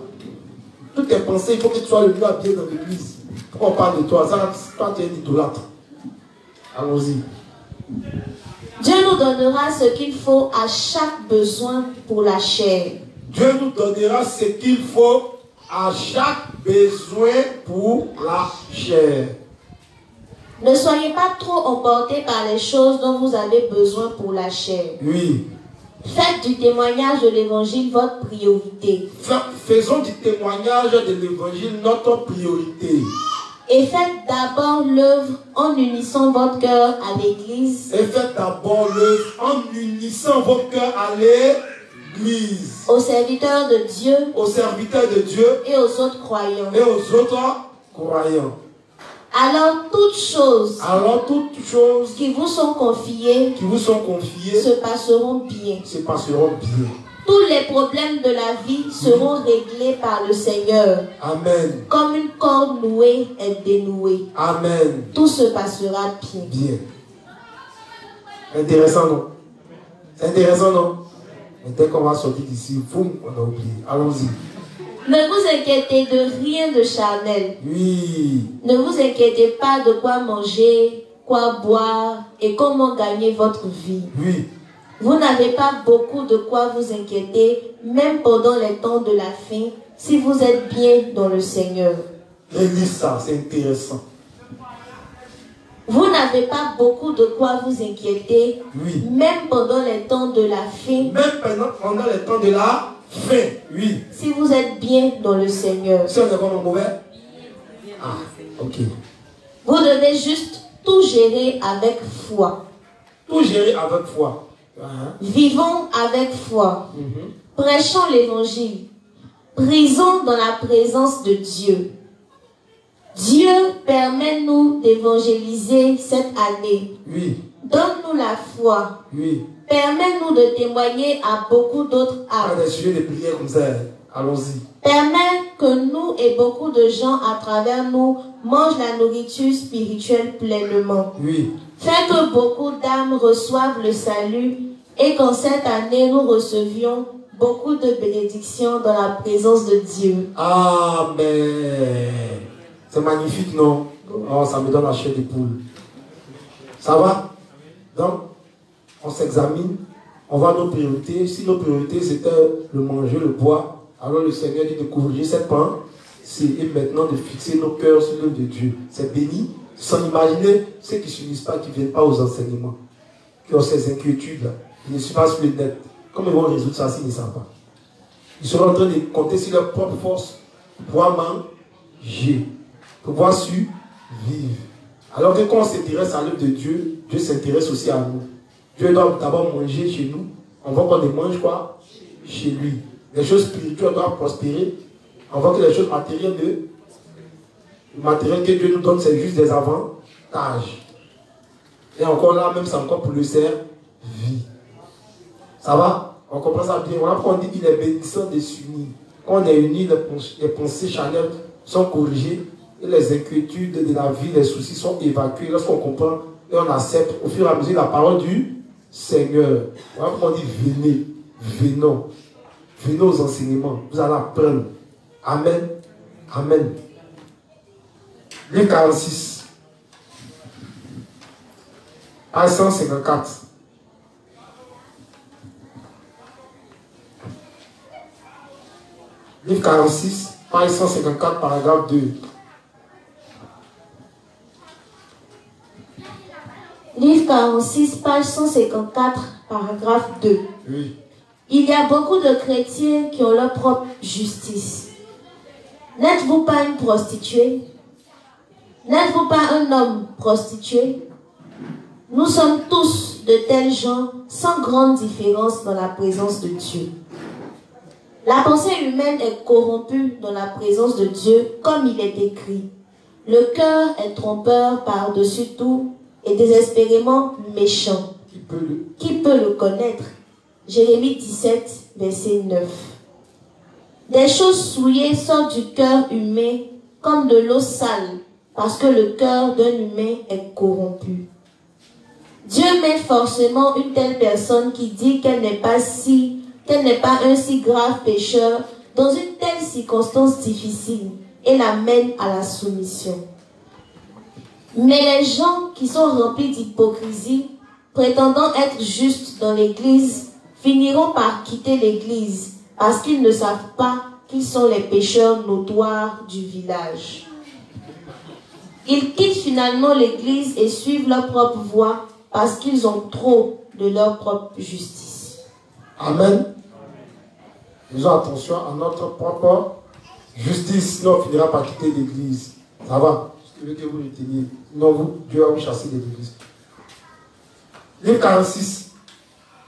toutes tes pensées, il faut que tu sois le mieux habillé dans l'église. Pourquoi on parle de toi? Ça, toi, tu es un idolâtre. Allons-y. Dieu nous donnera ce qu'il faut à chaque besoin pour la chair. Dieu nous donnera ce qu'il faut à chaque besoin pour la chair. Ne soyez pas trop emportés par les choses dont vous avez besoin pour la chair. Oui. Faites du témoignage de l'évangile votre priorité. Faisons du témoignage de l'évangile notre priorité. Et faites d'abord l'œuvre en unissant votre cœur à l'église. Et faites d'abord l'œuvre en unissant votre cœur à l'église. Aux serviteurs de Dieu. Aux serviteurs de Dieu. Et aux autres croyants. Et aux autres croyants. Alors toutes choses qui vous sont confiées se passeront bien. Tous les problèmes de la vie seront réglés par le Seigneur. Amen. Comme une corde nouée est dénouée. Amen. Tout se passera bien. Bien. Intéressant, non? C'est intéressant, non? Mais dès qu'on va sortir d'ici, boum, on a oublié. Allons-y. Ne vous inquiétez de rien de charnel. Oui. Ne vous inquiétez pas de quoi manger, quoi boire et comment gagner votre vie. Oui. Vous n'avez pas beaucoup de quoi vous inquiéter, même pendant les temps de la faim, si vous êtes bien dans le Seigneur. Relis ça, c'est intéressant. Vous n'avez pas beaucoup de quoi vous inquiéter, oui. Même pendant les temps de la faim. Même pendant les temps de la faim, oui. Si vous êtes bien dans le Seigneur. Si on est vraiment mauvais? Ah, ok. Vous devez juste tout gérer avec foi. Tout gérer avec foi. Vivons avec foi. Prêchons l'évangile. Prisons dans la présence de Dieu. Dieu, permet-nous d'évangéliser cette année. Oui. Donne-nous la foi. Oui. Permets-nous de témoigner à beaucoup d'autres âmes. Des sujets de prière comme ça. Allons-y. Permets que nous et beaucoup de gens à travers nous mangent la nourriture spirituelle pleinement. Oui. Fais que beaucoup d'âmes reçoivent le salut et qu'en cette année nous recevions beaucoup de bénédictions dans la présence de Dieu. Amen. C'est magnifique, non? Oh, ça me donne la chair de poule. Ça va? Donc, on s'examine, on voit nos priorités. Si nos priorités c'était le manger, le boire, alors le Seigneur dit de couvrir cette pensée et maintenant de fixer nos cœurs sur l'œuvre de Dieu. C'est béni, sans imaginer ceux qui ne s'unissent pas, qui ne viennent pas aux enseignements, qui ont ces inquiétudes-là. Ils ne suivent pas sur le net. Comment ils vont résoudre ça s'ils ne savent pas? Ils seront en train de compter sur leur propre force pour pouvoir manger, pour pouvoir survivre. Alors que quand on s'intéresse à l'œuvre de Dieu, Dieu s'intéresse aussi à nous. Dieu doit d'abord manger chez nous. On voit qu'on ne mange quoi? Chez lui. Les choses spirituelles doivent prospérer. On voit que les choses matérielles, le matériel que Dieu nous donne, c'est juste des avantages. Et encore là, même c'est encore pour le servir. Ça va? On comprend ça bien. Voilà pourquoi on dit qu'il est bénissant de s'unir. Quand on est unis, les pensées charnelles sont corrigées et les inquiétudes de la vie, les soucis sont évacués. Lorsqu'on comprend et on accepte au fur et à mesure la parole du Seigneur. Voilà pourquoi on dit venez, venons. Venez aux enseignements. Vous allez apprendre. Amen. Amen. Livre 46. Page 154. Livre 46, page 154, paragraphe 2. Livre 46, page 154, paragraphe 2. Oui. Il y a beaucoup de chrétiens qui ont leur propre justice. N'êtes-vous pas une prostituée? N'êtes-vous pas un homme prostitué? Nous sommes tous de tels gens sans grande différence dans la présence de Dieu. La pensée humaine est corrompue dans la présence de Dieu, comme il est écrit. Le cœur est trompeur par-dessus tout et désespérément méchant. Qui peut le connaître? Jérémie 17, verset 9. Des choses souillées sortent du cœur humain comme de l'eau sale, parce que le cœur d'un humain est corrompu. Dieu met forcément une telle personne qui dit qu'elle n'est pas un si grave pécheur dans une telle circonstances difficiles et l'amène à la soumission. Mais les gens qui sont remplis d'hypocrisie, prétendant être justes dans l'Église, finiront par quitter l'Église parce qu'ils ne savent pas qu'ils sont les pécheurs notoires du village. Ils quittent finalement l'Église et suivent leur propre voie parce qu'ils ont trop de leur propre justice. Amen. Faisons attention à notre propre justice, sinon on finira par quitter l'Église. Ça va? Je veux que vous reteniez. Sinon, vous, Dieu va vous chasser de l'Église. Livre 46,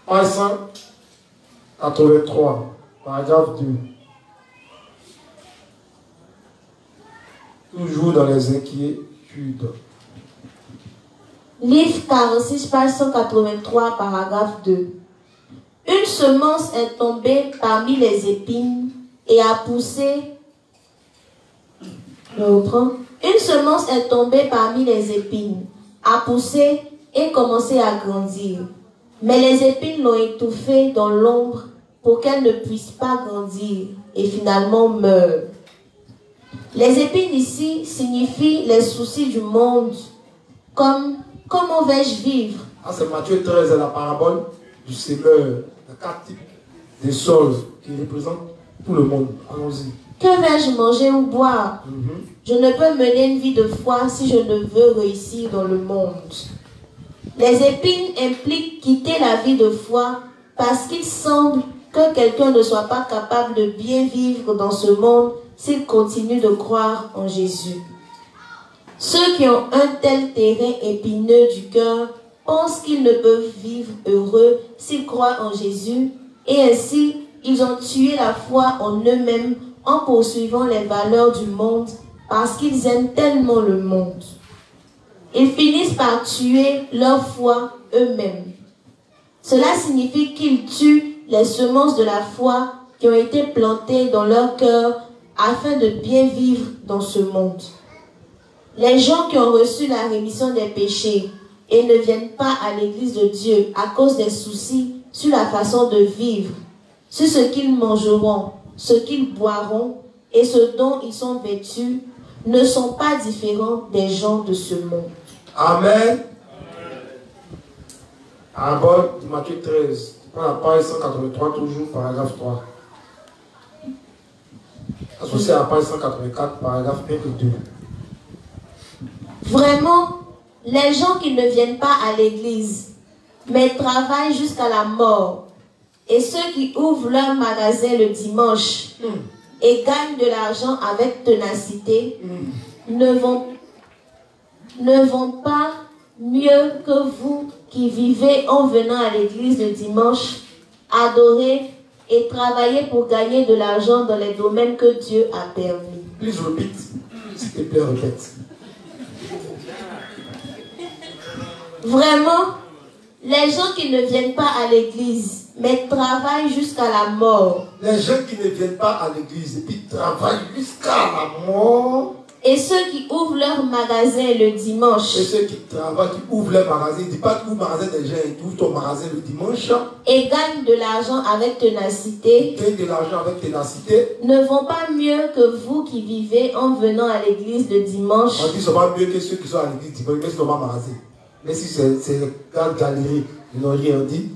page 183, paragraphe 2. Toujours dans les inquiétudes. Livre 46, page 183, paragraphe 2. Une semence est tombée parmi les épines et a poussé. Je reprends. Une semence est tombée parmi les épines, a poussé et commencé à grandir. Mais les épines l'ont étouffée dans l'ombre pour qu'elle ne puisse pas grandir et finalement meurt. Les épines ici signifient les soucis du monde, comme comment vais-je vivre? Ah, c'est Matthieu 13, la parabole du semeur, les 4 types de sols qui représentent tout le monde. Allons-y. Que vais-je manger ou boire? Je ne peux mener une vie de foi si je ne veux réussir dans le monde. Les épines impliquent quitter la vie de foi parce qu'il semble que quelqu'un ne soit pas capable de bien vivre dans ce monde s'il continue de croire en Jésus. Ceux qui ont un tel terrain épineux du cœur pensent qu'ils ne peuvent vivre heureux s'ils croient en Jésus et ainsi ils ont tué la foi en eux-mêmes en poursuivant les valeurs du monde parce qu'ils aiment tellement le monde. Ils finissent par tuer leur foi eux-mêmes. Cela signifie qu'ils tuent les semences de la foi qui ont été plantées dans leur cœur afin de bien vivre dans ce monde. Les gens qui ont reçu la rémission des péchés et ne viennent pas à l'église de Dieu à cause des soucis sur la façon de vivre, sur ce qu'ils mangeront, ce qu'ils boiront et ce dont ils sont vêtus, ne sont pas différents des gens de ce monde. Amen. Parabole de Matthieu 13, la page 183, toujours paragraphe 3. Associé à la page 184, paragraphe 1 et 2. Vraiment, les gens qui ne viennent pas à l'église, mais travaillent jusqu'à la mort, et ceux qui ouvrent leur magasin le dimanche et gagnent de l'argent avec ténacité, ne vont pas mieux que vous qui vivez en venant à l'église le dimanche, adorer et travailler pour gagner de l'argent dans les domaines que Dieu a permis. Please repeat. S'il te plaît, répète. Vraiment, les gens qui ne viennent pas à l'église, mais travaillent jusqu'à la mort. Les gens qui ne viennent pas à l'église et puis travaillent jusqu'à la mort. Et ceux qui ouvrent leur magasin le dimanche. Et ceux qui travaillent, qui ouvrent leur magasin. Dis pas que tu ouvres le magasin des gens, tu ouvres ton magasin le dimanche. Et gagnent de l'argent avec ténacité. Gagnent de l'argent avec ténacité. Ne vont pas mieux que vous qui vivez en venant à l'église le dimanche. On dit qu'ils ne sont pas mieux que ceux qui sont à l'église dimanche, mais ils sont pas magasin. Mais si c'est une galerie, ils n'ont rien dit,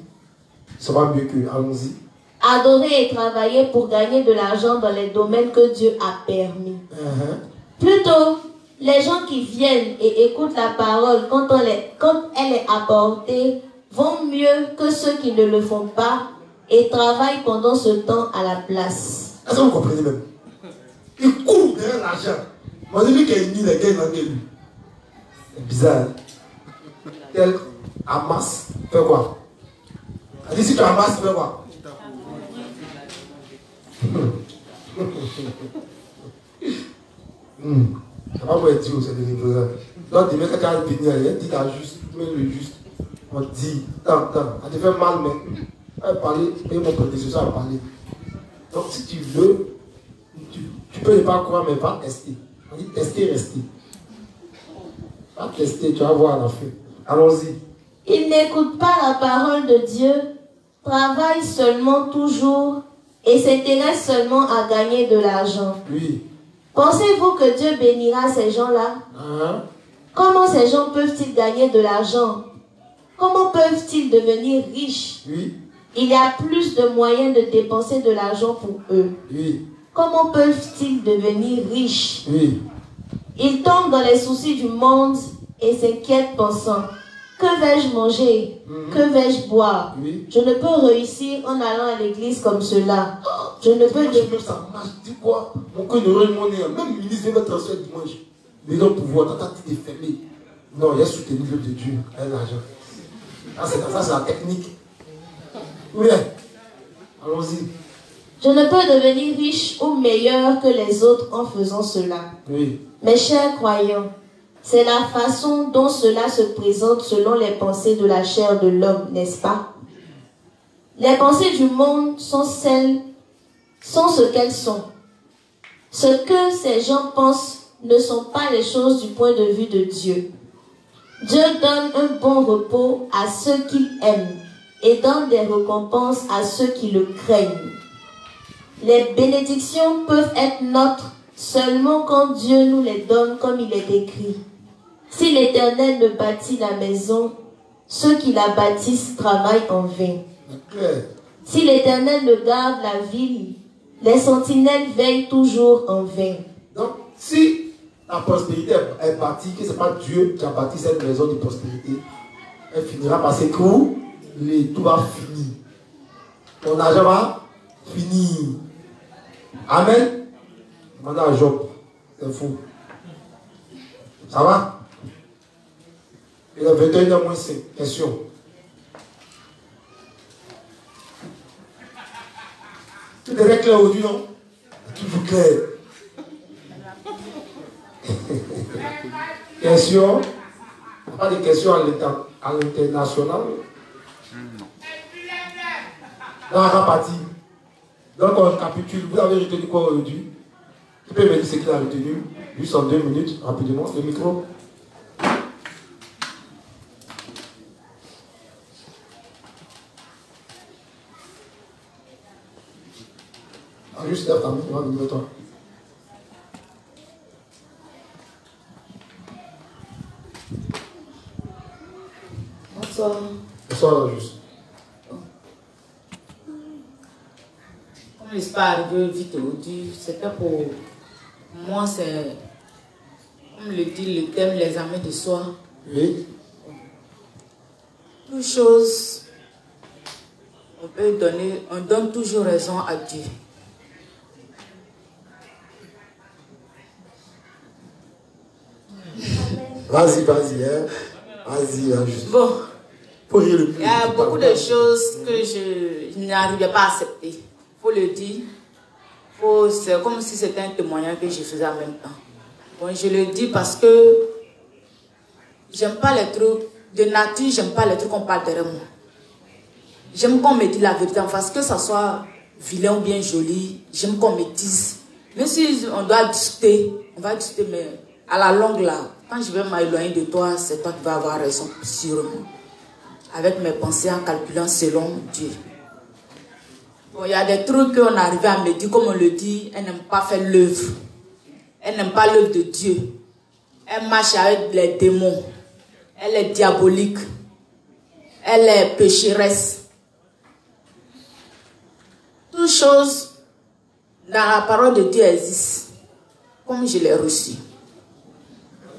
ils ne sont pas mieux qu'eux. Allons-y. Adorer et travailler pour gagner de l'argent dans les domaines que Dieu a permis. Plutôt, les gens qui viennent et écoutent la parole quand elle est apportée vont mieux que ceux qui ne le font pas et travaillent pendant ce temps à la place. Est-ce que vous comprenez même? Ils courent derrière l'argent. Moi, j'ai vu qu'il y a une île, c'est bizarre. Tel amasse, fais quoi? Elle dit si tu amasses, fais quoi? Ça va vous être dit où c'est des livres. Donc, tu mets quelqu'un à venir, elle dit la juste, tu mets le juste. On dit, tant, elle te fait mal, mais elle parler, et mon prédécesseur a parlé. Donc, si tu veux, tu peux ne pas croire, mais va tester. On dit tester, rester. Va tester, tu vas voir à la fin. Allons-y. Ils n'écoutent pas la parole de Dieu, travaillent seulement toujours et s'intéressent seulement à gagner de l'argent. Oui. Pensez-vous que Dieu bénira ces gens-là? Comment ces gens peuvent-ils gagner de l'argent? Comment peuvent-ils devenir riches? Oui. Il y a plus de moyens de dépenser de l'argent pour eux. Oui. Comment peuvent-ils devenir riches? Oui. Ils tombent dans les soucis du monde et s'inquiètent pensant: que vais-je manger? Que vais-je boire? Oui. Je ne peux réussir en allant à l'église comme cela. Je ne peux devenir ça. Dis quoi? Mon cœur ne rend mon nez. Même le ministre vient transfert dimanche. Mais non, pouvoir, ta tête est fermée. Non, il y a soutenu l'œuvre de Dieu avec l'argent. Ça, c'est la technique. Oui. Allons-y. Je ne peux devenir riche ou meilleur que les autres en faisant cela. Oui. Mes chers croyants, c'est la façon dont cela se présente selon les pensées de la chair de l'homme, n'est-ce pas? Les pensées du monde sont ce qu'elles sont. Ce que ces gens pensent ne sont pas les choses du point de vue de Dieu. Dieu donne un bon repos à ceux qu'il aime et donne des récompenses à ceux qui le craignent. Les bénédictions peuvent être nôtres seulement quand Dieu nous les donne comme il est écrit. Si l'Éternel ne bâtit la maison, ceux qui la bâtissent travaillent en vain. Si l'Éternel ne garde la ville, les sentinelles veillent toujours en vain. Donc, si la prospérité est bâtie, que ce n'est pas Dieu qui a bâti cette maison de prospérité, elle finira par s'écrouler, tout va finir. Ton argent va finir. Amen. Maintenant à Job, c'est fou. Ça va? Il est 21h moins 5. Question. Tout est clair aujourd'hui, non? Toujours clair. Question. Pas de questions à l'international. Dans la partie. Donc on récapitule. Vous avez retenu quoi aujourd'hui? Tu peux me dire ce qu'il a retenu? Juste en 2 minutes, rapidement, le micro. Juste lève ta main, on va venir toi. Bonsoir. Bonsoir, juste. Comme je ne suis pas arrivé vite aujourd'hui, c'était pour moi, c'est, comme le dit le thème, les armées de soi. Oui. Toute chose, on peut donner, on donne toujours raison à Dieu. Vas-y, hein. Vas-y, juste. Bon, il y a beaucoup de choses que je n'arrivais pas à accepter. Il faut le dire. C'est comme si c'était un témoignage que je faisais en même temps. Bon, je le dis parce que j'aime pas les trucs de nature, j'aime pas les trucs qu'on parle derrière moi. J'aime qu'on me dise la vérité en face, que ça soit vilain ou bien joli. J'aime qu'on me dise. Même si on doit discuter, on va discuter, mais à la longue là, quand je vais m'éloigner de toi, c'est toi qui vas avoir raison, sûrement. Avec mes pensées en calculant selon Dieu. Bon, il y a des trucs qu'on arrive à me dire, comme on le dit, elle n'aime pas faire l'œuvre. Elle n'aime pas l'œuvre de Dieu. Elle marche avec les démons. Elle est diabolique. Elle est pécheresse. Toutes choses dans la parole de Dieu existent, comme je l'ai reçu.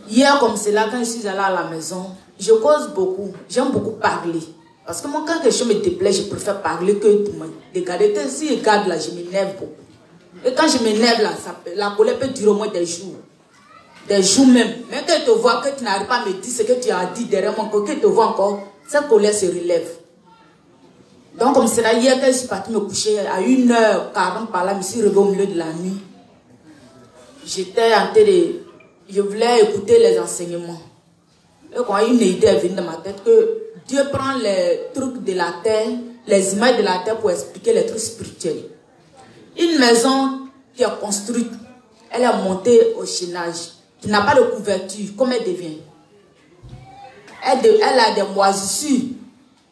Hier, comme c'est là, quand je suis allée à la maison, je cause beaucoup. J'aime beaucoup parler. Parce que moi, quand quelque chose me déplaît, je préfère parler que de me regarder. Si je regarde là, je m'énerve beaucoup. Et quand je m'énerve là, la colère peut durer au moins des jours. Des jours même. Même que te vois que tu n'arrives pas à me dire ce que tu as dit derrière moi, que te vois encore, cette colère se relève. Donc, comme c'est là, hier, quand je suis partie me coucher, à 1h40 par là, je me suis réveillée au milieu de la nuit. J'étais en train de... Je voulais écouter les enseignements. Et quand une idée est venue dans ma tête que Dieu prend les trucs de la terre, les images de la terre pour expliquer les trucs spirituels. Une maison qui est construite, elle est montée au chaînage, qui n'a pas de couverture, comment elle devient? Elle a des moisissures.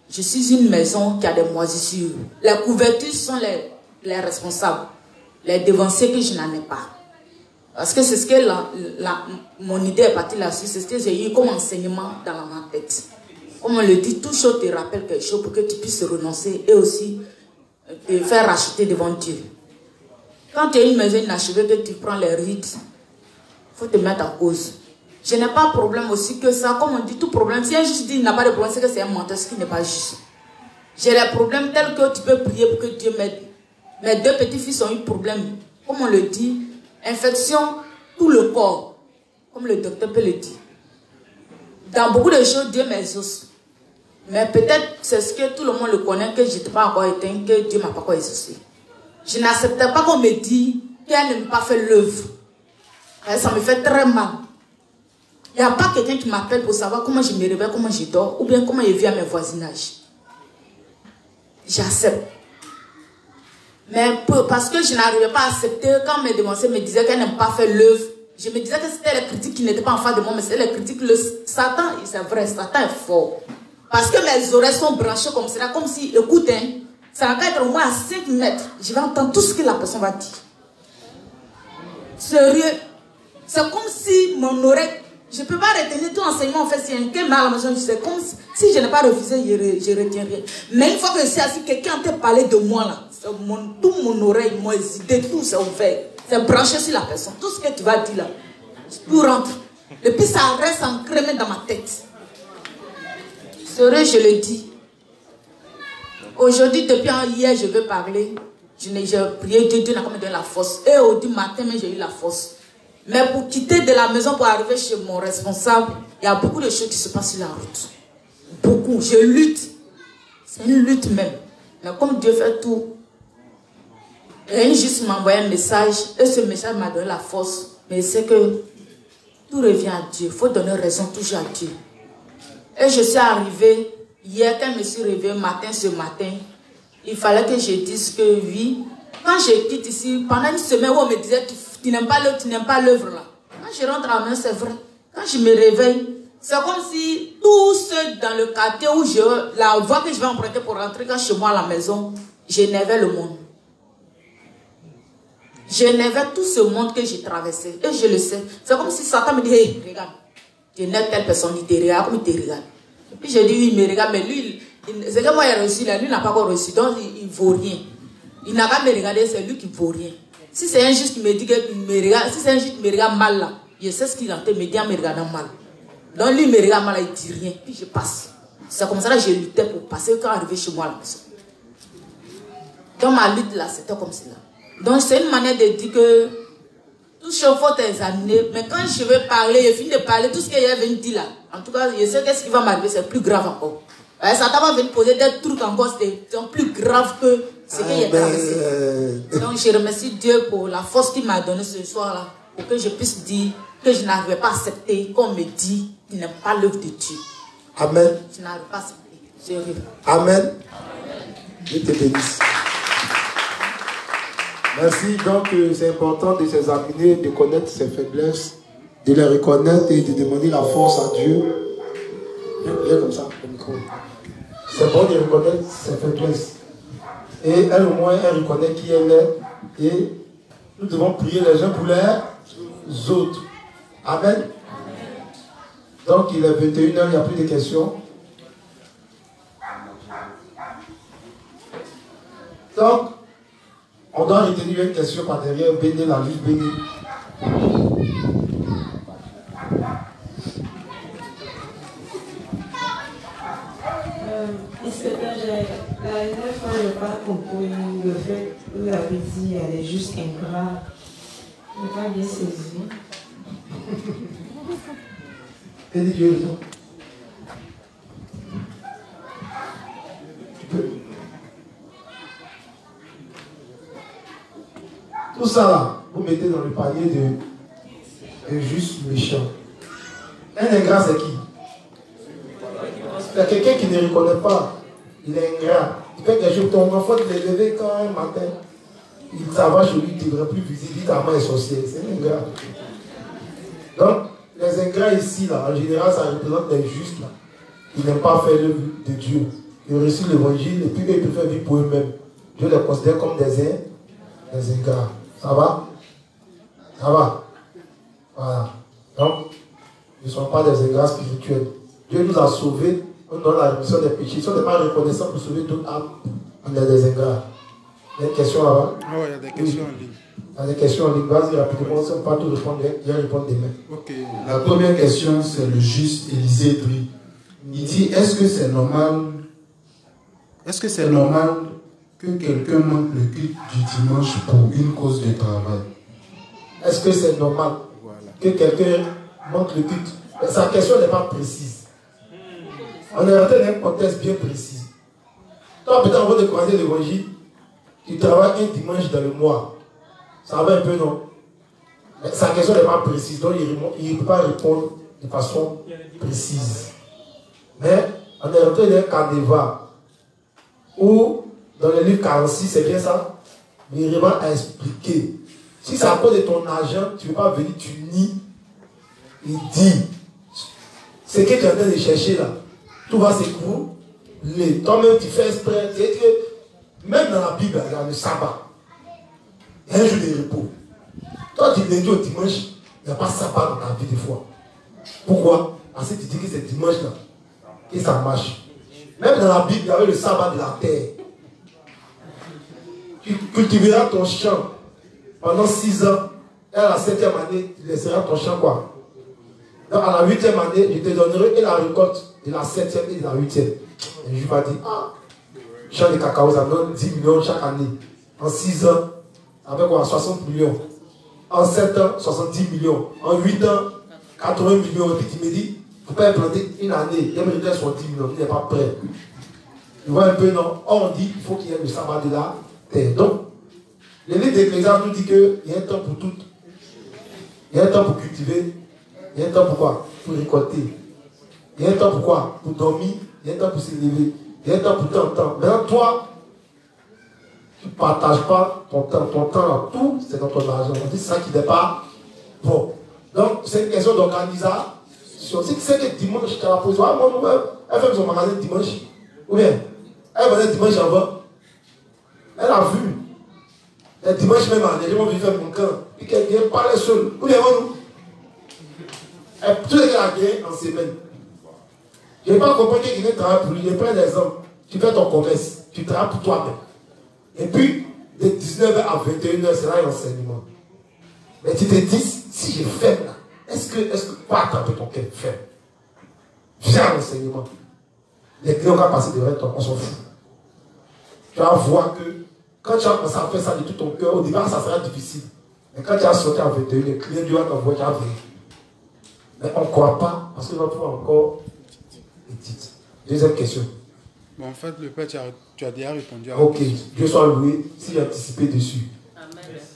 Je suis une maison qui a des moisissures. Les couvertures sont les responsables, les devanciers que je n'en ai pas. Parce que c'est ce que mon idée est partie là-dessus, c'est ce que j'ai eu comme enseignement dans ma tête. Comme on le dit, toute chose te rappelle quelque chose pour que tu puisses renoncer et aussi te faire racheter devant Dieu. Quand tu as une maison inachevée, que tu prends les rides, il faut te mettre en cause. Je n'ai pas de problème aussi que ça. Comme on dit, tout problème, si un juge dit qu'il n'a pas de problème, c'est que c'est un menteur, ce qui n'est pas juste. J'ai des problèmes tels que tu peux prier pour que Dieu m'aide. Mes 2 petits-fils ont eu problème. Comme on le dit, infection, tout le corps. Comme le docteur peut le dire. Dans beaucoup de choses, Dieu m'exauce. Mais peut-être c'est ce que tout le monde le connaît, que je n'étais pas encore éteint, que Dieu ne m'a pas encore exaucé. Je n'acceptais pas qu'on me dise qu'elle ne m'a pas fait l'œuvre. Ça me fait très mal. Il n'y a pas quelqu'un qui m'appelle pour savoir comment je me réveille, comment je dors, ou bien comment je vis à mes voisinages. J'accepte. Mais parce que je n'arrivais pas à accepter, quand mes devanciers me disaient qu'elle n'aime pas faire l'œuvre, je me disais que c'était les critiques qui n'étaient pas en face de moi, mais c'était les critiques. Satan, c'est vrai, Satan est fort. Parce que mes oreilles sont branchées comme cela, comme si, écoute, ça va être au moins à 5 mètres. Je vais entendre tout ce que la personne va dire. Sérieux. C'est comme si mon oreille, je ne peux pas retenir tout l'enseignement. En fait, si il y a un mal à la maison, c'est comme si je n'ai pas refusé, je ne retiens rien. Mais une fois que je suis assis, quelqu'un t'a parlé de moi là. Tout mon oreille, mon idée, tout c'est ouvert. C'est branché sur la personne. Tout ce que tu vas dire là, tout rentre. Et puis ça reste ancré même dans ma tête. Sérieux, je le dis. Aujourd'hui, depuis hier, je veux parler. J'ai prié, Dieu n'a pas me donné la force. Et au matin, j'ai eu la force. Mais pour quitter de la maison, pour arriver chez mon responsable, il y a beaucoup de choses qui se passent sur la route. Beaucoup. Je lutte. C'est une lutte même. Mais comme Dieu fait tout, il juste m'a envoyé un message. Et ce message m'a donné la force. Mais c'est que tout revient à Dieu. Il faut donner raison toujours à Dieu. Et je suis arrivée, hier, quand je me suis réveillée ce matin, il fallait que je dise que oui, quand je quitte ici, pendant une semaine où on me disait, tu n'aimes pas l'œuvre là. Quand je rentre à la maison, c'est vrai. Quand je me réveille, c'est comme si tous ceux dans le quartier où la voie que je vais emprunter pour rentrer quand chez moi à la maison, j'énervais le monde. J'énervais tout ce monde que j'ai traversé. Et je le sais. C'est comme si Satan me dit, hey, regarde. J'énerve telle personne, il te regarde comme il te regarde. Et puis je dis, oui, il me regarde, mais lui, c'est que moi j'ai reçu là, lui n'a pas encore reçu, donc il ne vaut rien. Il n'a pas me regarder, c'est lui qui ne vaut rien. Si c'est un juge qui me dit qu'il me regarde, si c'est un juge qui me regarde mal là, je sais ce qu'il entend me dire en me regardant mal. Donc lui il me regarde mal là, il ne dit rien, puis je passe. C'est comme ça que j'ai lutté pour passer quand arrivé chez moi à la maison. Donc ma lutte là, c'était comme cela. Donc c'est une manière de dire que tout chose faut examiner, mais quand je vais parler, je finis de parler, tout ce que je viens de dire là, en tout cas, je sais que ce qui va m'arriver, c'est plus grave encore. Satan va venir poser des trucs encore, c'est plus grave que ce que j'ai traversé. Donc je remercie Dieu pour la force qu'il m'a donnée ce soir-là, pour que je puisse dire que je n'arrivais pas à accepter qu'on me dit qu'il n'aime pas l'œuvre de Dieu. Amen. Je n'arrive pas à accepter. Sérieux. Amen. Dieu te bénisse. Merci. Donc, c'est important de s'examiner, de connaître ses faiblesses, de les reconnaître et de demander la force à Dieu. Viens comme ça, le micro. C'est bon de reconnaître ses faiblesses. Et elle, au moins, elle reconnaît qui elle est. Et nous devons prier les uns pour les autres. Amen. Donc, il est 21h, il n'y a plus de questions. Donc, on doit retenir une question par derrière, bénir la vie, bénir. La dernière fois, je n'ai pas compris le fait que la petite elle est juste ingrat. Je n'ai pas bien saisi. Et dis Dieu, tout ça là, vous mettez dans le panier de juste méchant. Un ingrat, c'est qui? Il y a quelqu'un qui ne reconnaît pas. Il est ingrat. Il fait quelque chose. Ton enfant te lever quand un matin, il s'avance chez lui, il ne devrait plus visiter, il ta main est sorcière. C'est un ingrat. Donc, les ingrats ici, là, en général, ça représente les justes, là. Ils n'aiment pas faire l'œuvre de Dieu. Ils ont reçu l'évangile et puis ils préfèrent vivre pour eux-mêmes. Dieu les considère comme des les ingrats. Ça va? Ça va? Voilà. Donc, nous ne sommes pas des ingrats spirituels. Dieu nous a sauvés, on donne la rémission des péchés. Si on n'est pas reconnaissant pour sauver d'autres âmes, on est des ingrats. Il y a des questions avant? Ah oui, il y a des questions en ligne. Il y a des questions en ligne. Vas-y rapidement, si on ne peut pas tout répondre, il y a répondre demain. Ok. La première question, c'est le juste Élisée Dri. Il dit, est-ce que c'est normal que quelqu'un manque le culte du dimanche pour une cause de travail? Est-ce que c'est normal que quelqu'un manque le culte? Sa question n'est pas précise. On est rentré dans un contexte bien précis. Toi, peut-être avant de croiser l'évangile, tu travailles un dimanche dans le mois. Ça va un peu, non? Mais sa question n'est pas précise, donc il ne peut pas répondre de façon précise. Mais on est rentré dans un carnaval où, dans le livre 46, c'est bien ça, Myriam a expliqué. Si c'est à cause de ton argent, tu ne veux pas venir, tu nies. Il dit, ce que tu es en train de chercher là, tout va s'écrouler. Toi-même, tu fais exprès. C'est que, même dans la Bible, il y a le sabbat. Il y a un jour de repos. Toi, du lundi au dimanche, il n'y a pas de sabbat dans ta vie des fois. Pourquoi? Parce que tu dis que c'est dimanche là. Et ça marche. Même dans la Bible, il y avait le sabbat de la terre. Tu cultiveras ton champ pendant 6 ans. Et à la 7e année, tu laisseras ton champ quoi? Donc à la 8e année, je te donnerai et la récolte de la 7e et de la 8e. Et je vais dire, champ de cacao, ça donne 10 millions chaque année. En 6 ans, avec quoi? 60 millions. En 7 ans, 70 millions. En 8 ans, 80 millions. Et puis tu me dis, il ne faut pas implanter une année. Les militaires sont 10 millions, il n'est pas prêt. Tu vois un peu, non? Or, on dit qu'il faut qu'il y ait le sabbat de la terre. Donc, le livre d'Ecclésiaste nous dit qu'il y a un temps pour tout. Il y a un temps pour cultiver. Il y a un temps pour quoi? Pour récolter. Il y a un temps pour quoi? Pour dormir. Il y a un temps pour se lever. Il y a un temps pour temps. Maintenant, toi, tu ne partages pas ton temps. Ton temps, tout, c'est dans ton argent. On dit c'est ça qui n'est pas bon. Donc, c'est une question d'organisation. Si tu sais que dimanche, tu as la position, elle fait son magasin dimanche. Ou bien, elle venait dimanche avant. Elle a vu. Le dimanche même, les gens vont venir faire mon camp. Et qu'elle vient parler seule. Ou bien, nous. Tout ce qu'elle a gagné en semaine. Je n'ai pas compris que quelqu'un travaille pour lui. Je prends l'exemple. Tu fais ton commerce. Tu travailles pour toi-même. Et puis, de 19h à 21h, c'est là l'enseignement. Mais tu te dis, si je ferme là, est-ce que pas attraper ton cœur ferme? Viens à l'enseignement. Les clients vont passer devant toi, on s'en fout. Tu vas voir que quand tu vas commencer à faire ça de tout ton cœur, au départ, ça sera difficile. Mais quand tu vas sortir à 21h, les clients du t'envoyer, tu vas venir. Mais on ne croit pas, parce que notre foi encore est petite. Deuxième question. Bon, en fait, le père, tu as déjà répondu à la Ok, question. Dieu soit loué si j'ai anticipé dessus.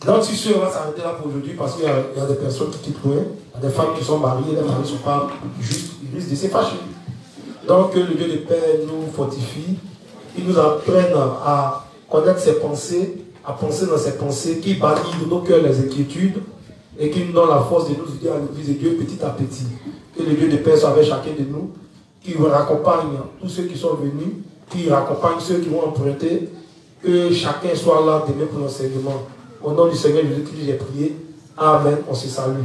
Donc, si sûr, on va s'arrêter là pour aujourd'hui parce qu'il y a des personnes qui quittent loin, il y a des femmes qui sont mariées, les maris ne sont pas justes, ils risquent de se fâcher. Donc, que le Dieu de paix nous fortifie, il nous apprenne à connaître ses pensées, à penser dans ses pensées, qui bannit de nos cœurs les inquiétudes et qui nous donne la force de nous aider à l'église de Dieu petit à petit. Que le Dieu de paix soit avec chacun de nous, qui raccompagne tous ceux qui sont venus, qui raccompagne ceux qui vont emprunter, que chacun soit là demain pour l'enseignement. Au nom du Seigneur Jésus-Christ, j'ai prié. Amen. On se salue.